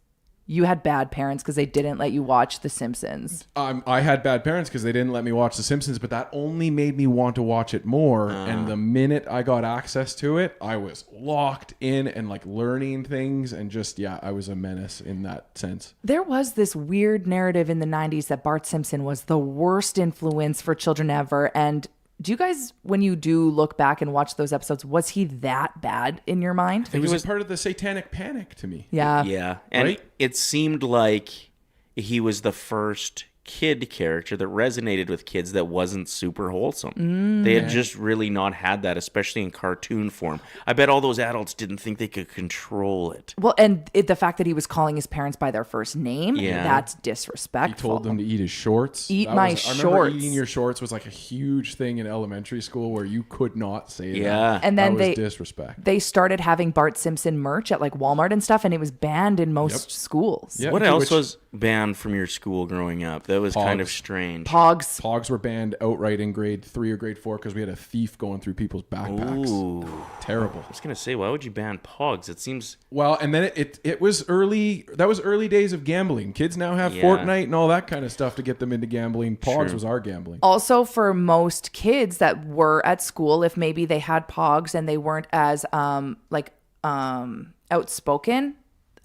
you had bad parents because they didn't let you watch The Simpsons. I had bad parents because they didn't let me watch The Simpsons, but that only made me want to watch it more. And the minute I got access to it, I was locked in and like learning things and just, I was a menace in that sense. There was this weird narrative in the 90s that Bart Simpson was the worst influence for children ever. And do you guys, when you do look back and watch those episodes, was he that bad in your mind? It was part of the satanic panic to me. Yeah. Yeah. And Right? it seemed like he was the first kid character that resonated with kids that wasn't super wholesome. They had just really not had that, especially in cartoon form. I bet all those adults didn't think they could control it. Well, and the fact that he was calling his parents by their first name, that's He disrespectful. told them to eat his shorts. Eat That my I remember shorts. eating your shorts was like a huge thing in elementary school where you could not say Yeah. that. And then that was they disrespect. They started having Bart Simpson merch at like Walmart and stuff, and it was banned in most schools. Yeah, What to else which- was banned from your school growing up? That was kind of Pogs. strange. Pogs. Pogs were banned outright in grade 3 or grade 4 because we had a thief going through people's backpacks. Ooh. Terrible. I was going to say, why would you ban Pogs? It seems... Well, and then it was early. That was early days of gambling. Kids now have Yeah. Fortnite and all that kind of stuff to get them into gambling. Pogs Sure. was our gambling. Also, for most kids that were at school, if maybe they had Pogs and they weren't as outspoken,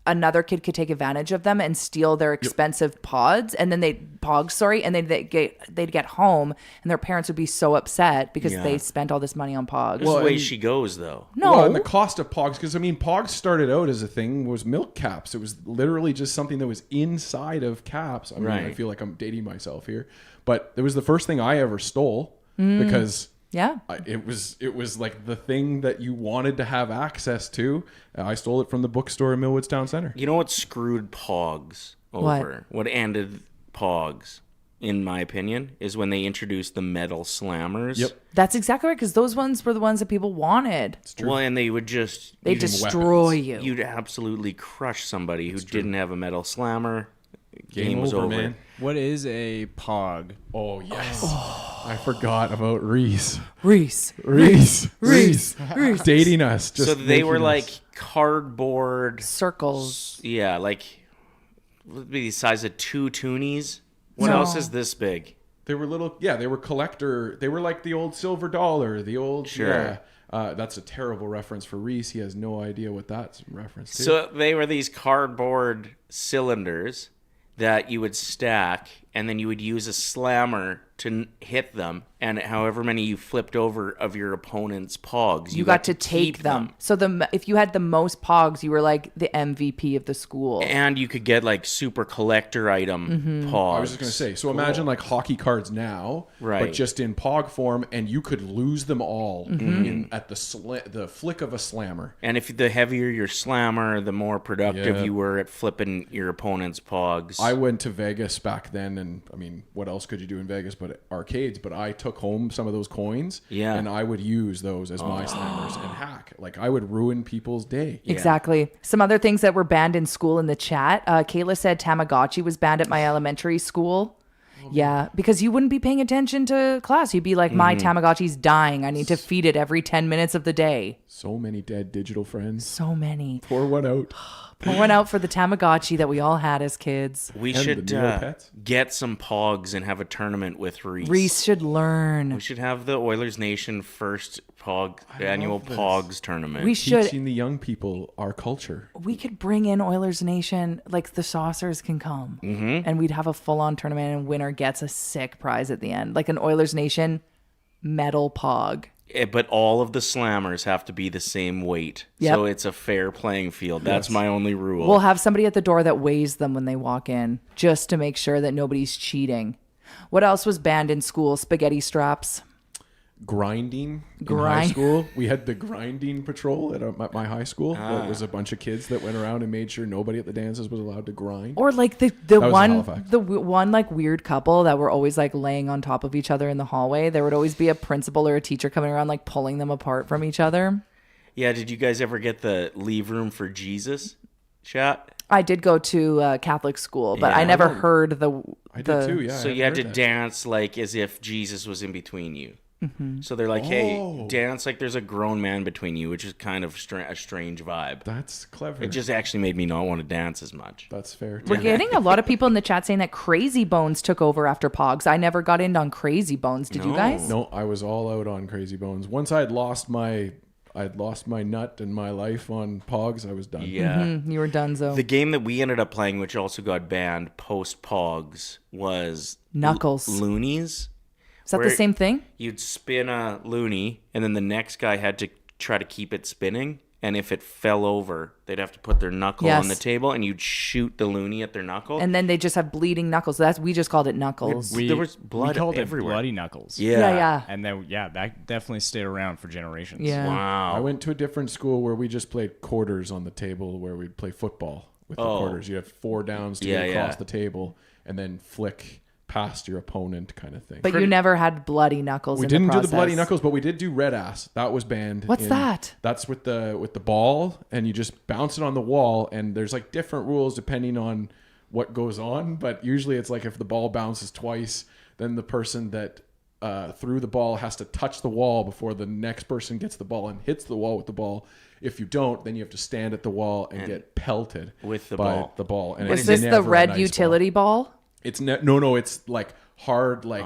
another kid could take advantage of them and steal their expensive pods, and then they'd get home, and their parents would be so upset because they spent all this money on Pogs. There's a way she goes, though. No. Well, and the cost of Pogs, because I mean, Pogs started out as a thing was milk caps. It was literally just something that was inside of caps. I mean, I Right. feel like I'm dating myself here, but it was the first thing I ever stole because it was like the thing that you wanted to have access to. I stole it from the bookstore in Millwoods Town Center. You know what screwed Pogs over? What ended Pogs, in my opinion, is when they introduced the metal slammers. Yep. That's exactly right, because those ones were the ones that people wanted. It's true. Well, and they would just... They destroy you. You'd absolutely crush somebody who didn't have a metal slammer. Game was over, over. man. What is a pog? Oh, yes. I forgot about Reece. Reece. Dating us. Just So they were making like us- Circles. cardboard Yeah, like would be the size of 2 toonies. What No. else is this big? They were little, they were collector. They were like the old silver dollar, the old, Sure. That's a terrible reference for Reece. He has no idea what that's a reference to. So they were these cardboard cylinders that you would stack, and then you would use a slammer to hit them, and however many you flipped over of your opponent's pogs, you got to take keep them. So if you had the most pogs, you were like the MVP of the school. And you could get like super collector item pogs. I was just going to say, so imagine like hockey cards now, but just in pog form, and you could lose them all at the flick of a slammer. And if the heavier your slammer, the more productive you were at flipping your opponent's pogs. I went to Vegas back then, and I mean, what else could you do in Vegas but arcades? But I took home some of those coins, and I would use those as my slammers and hack. Like, I would ruin people's day. Exactly. Some other things that were banned in school in the chat. Kayla said Tamagotchi was banned at my elementary school. Yeah, because you wouldn't be paying attention to class. You'd be like, my Tamagotchi's dying. I need to feed it every 10 minutes of the day. So many dead digital friends. So many. Pour one out. Pour one out for the Tamagotchi that we all had as kids. We should get some pogs and have a tournament with Reece. Reece should learn. We should have the Oilers Nation first annual pogs tournament. We should. Teaching the young people our culture. We could bring in Oilers Nation, like the Saucers can come. And we'd have a full-on tournament, and winner gets a sick prize at the end. Like an Oilers Nation metal pog. But all of the slammers have to be the same weight. So it's a fair playing field. That's my only rule. We'll have somebody at the door that weighs them when they walk in, just to make sure that nobody's cheating. What else was banned in school? Spaghetti straps. Grinding in high school. We had the grinding patrol at my high school. It was a bunch of kids that went around and made sure nobody at the dances was allowed to grind. Or like the one like weird couple that were always like laying on top of each other in the hallway. There would always be a principal or a teacher coming around like pulling them apart from each other. Yeah, did you guys ever get the leave room for Jesus chat? I did go to Catholic school, but I never heard the... I did too, yeah. So you had to dance like as if Jesus was in between you. So they're like, hey, dance like there's a grown man between you, which is kind of a strange vibe. That's clever. It just actually made me not want to dance as much. That's fair. We're getting a lot of people in the chat saying that Crazy Bones took over after Pogs. I never got in on Crazy Bones. Did you guys? No, I was all out on Crazy Bones. Once I'd lost my nut and my life on Pogs, I was done. Yeah. You were donezo. The game that we ended up playing, which also got banned post Pogs, was Knuckles. Loonies. Is that the same thing? You'd spin a loonie, and then the next guy had to try to keep it spinning. And if it fell over, they'd have to put their knuckle on the table, and you'd shoot the loonie at their knuckle. And then they just have bleeding knuckles. We just called it knuckles. There was blood we called everywhere. it bloody knuckles. Yeah. And then, that definitely stayed around for generations. Yeah. Wow. I went to a different school where we just played quarters on the table, where we'd play football with the quarters. You have 4 downs to get across the table, and then flick past your opponent kind of thing. But you never had bloody knuckles. We didn't do the bloody knuckles, but we did do red ass. That was banned. What's that? That's with the ball, and you just bounce it on the wall, and there's like different rules depending on what goes on, but usually it's like if the ball bounces twice, then the person that threw the ball has to touch the wall before the next person gets the ball and hits the wall with the ball. If you don't, then you have to stand at the wall and get pelted with the ball. And was this the red utility ball? It's no, it's like hard, like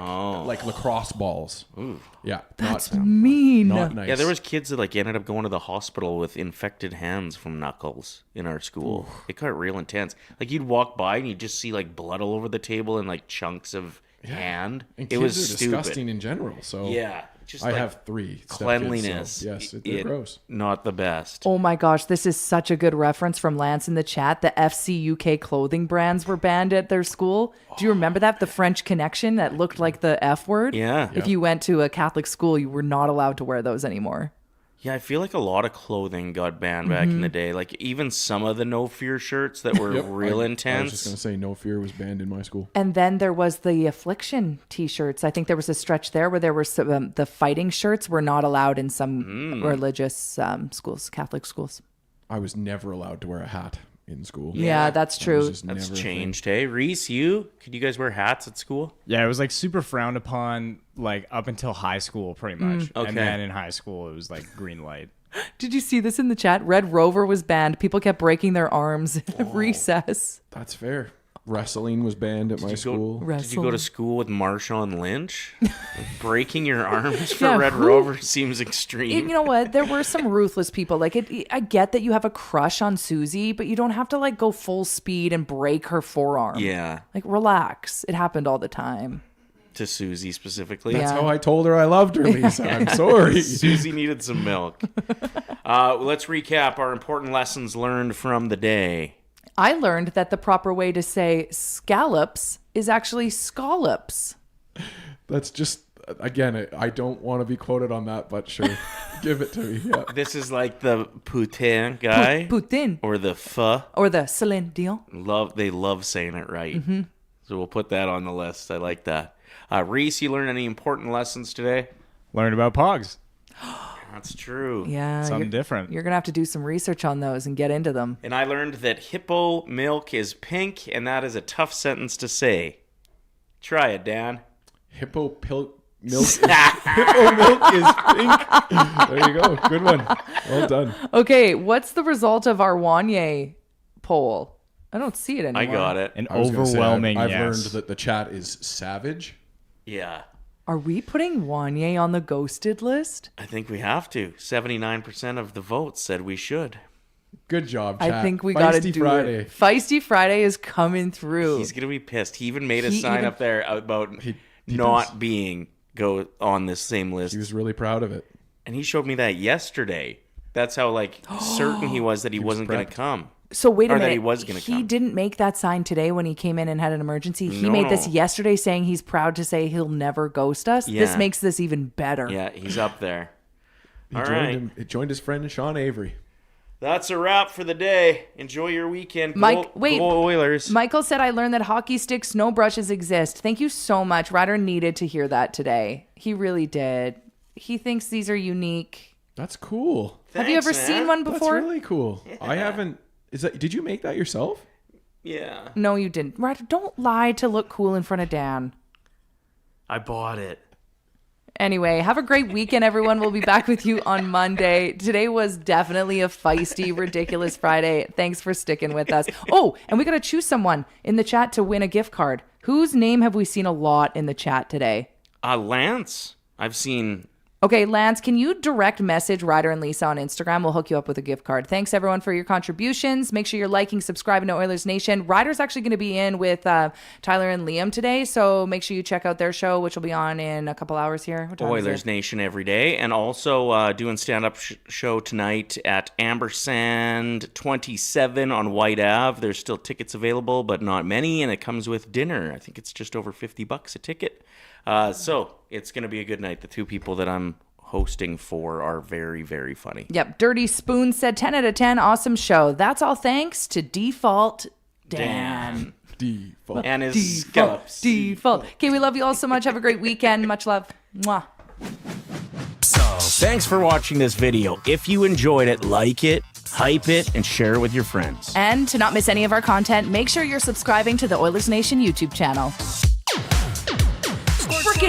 lacrosse balls. Ooh. Yeah, that's mean. Not nice. Yeah, there was kids that like ended up going to the hospital with infected hands from knuckles in our school. It got real intense. Like you'd walk by and you'd just see like blood all over the table and like chunks of hand. And it kids was are stupid. disgusting in general. So yeah. Just I like have 3 cleanliness. So yes, they're gross. Not the best. Oh my gosh, this is such a good reference from Lance in the chat. The FC UK clothing brands were banned at their school. Do you remember that? The French Connection that looked like the F word? Yeah. If you went to a Catholic school, you were not allowed to wear those anymore. Yeah, I feel like a lot of clothing got banned back in the day. Like even some of the No Fear shirts that were real intense. I was just going to say No Fear was banned in my school. And then there was the Affliction t-shirts. I think there was a stretch there where there were some, the fighting shirts were not allowed in some religious schools, Catholic schools. I was never allowed to wear a hat in school. Yeah, that's true. That's changed, hey? Reece, could you guys wear hats at school? Yeah, it was like super frowned upon like up until high school pretty much. Okay. And then in high school it was like green light. Did you see this in the chat? Red Rover was banned. People kept breaking their arms in recess. That's fair. Wrestling was banned at my school. Did you go to school with Marshawn Lynch? Like, breaking your arms for Yeah, Red who- Rover seems extreme. You know what? There were some ruthless people. Like, I get that you have a crush on Susie, but you don't have to like go full speed and break her forearm. Yeah. Like, relax. It happened all the time. To Susie specifically. That's how I told her I loved her, Lisa. I'm sorry. Susie needed some milk. Let's recap our important lessons learned from the day. I learned that the proper way to say scallops is actually scallops. That's just, again, I don't want to be quoted on that, but sure. Give it to me. Yeah. This is like the poutine guy. Poutine. Or the pho. Or the Celine Dion. They love saying it right. Mm-hmm. So we'll put that on the list. I like that. Reece, you learned any important lessons today? Learned about pogs. That's true. Yeah. Something different. You're going to have to do some research on those and get into them. And I learned that hippo milk is pink, and that is a tough sentence to say. Try it, Dan. Hippo milk is pink. There you go. Good one. Well done. Okay, what's the result of our Wanye poll? I don't see it anymore. I got it. An I was gonna say, overwhelming I've yes. learned that the chat is savage. Yeah. Are we putting Wanye on the ghosted list? I think we have to. 79% of the votes said we should. Good job, chat. I think we got to Feisty do Friday. it. Feisty Friday is coming through. He's going to be pissed. He even made a He sign even- up there about He not does. being go on this same list. He was really proud of it. And he showed me that yesterday. That's how like certain he was that he wasn't going to prepped. come. So wait a Or minute. that he was going to He come. didn't make that sign today when he came in and had an emergency. He No, made this no. yesterday saying he's proud to say he'll never ghost us. Yeah. This makes this even better. Yeah, he's up there. He All joined right. him. It joined his friend Sean Avery. That's a wrap for the day. Enjoy your weekend. Mike, Go wait. Oilers. Michael said, I learned that hockey stick snow brushes exist. Thank you so much. Ryder needed to hear that today. He really did. He thinks these are unique. That's cool. Have you ever Thanks, seen man. one before? That's really cool. I haven't. Did you make that yourself? Yeah. No, you didn't. Ryder, don't lie to look cool in front of Dan. I bought it. Anyway, have a great weekend, everyone. We'll be back with you on Monday. Today was definitely a feisty, ridiculous Friday. Thanks for sticking with us. Oh, and we got to choose someone in the chat to win a gift card. Whose name have we seen a lot in the chat today? Lance. I've seen. Okay, Lance, can you direct message Ryder and Lisa on Instagram? We'll hook you up with a gift card. Thanks, everyone, for your contributions. Make sure you're liking, subscribing to Oilers Nation. Ryder's actually going to be in with Tyler and Liam today, so make sure you check out their show, which will be on in a couple hours here. What time is Oilers it? Nation every day, and also doing stand-up show tonight at Ambersand 27 on White Ave. There's still tickets available, but not many, and it comes with dinner. I think it's just over $50 a ticket. So it's going to be a good night. The two people that I'm hosting for are very, very funny. Yep. Dirty Spoon said 10 out of 10. Awesome show. That's all thanks to Default Dan. Default. And his scallops. Default. Okay, we love you all so much. Have a great weekend. Much love. Mwah. Thanks for watching this video. If you enjoyed it, like it, hype it, and share it with your friends. And to not miss any of our content, make sure you're subscribing to the Oilers Nation YouTube channel.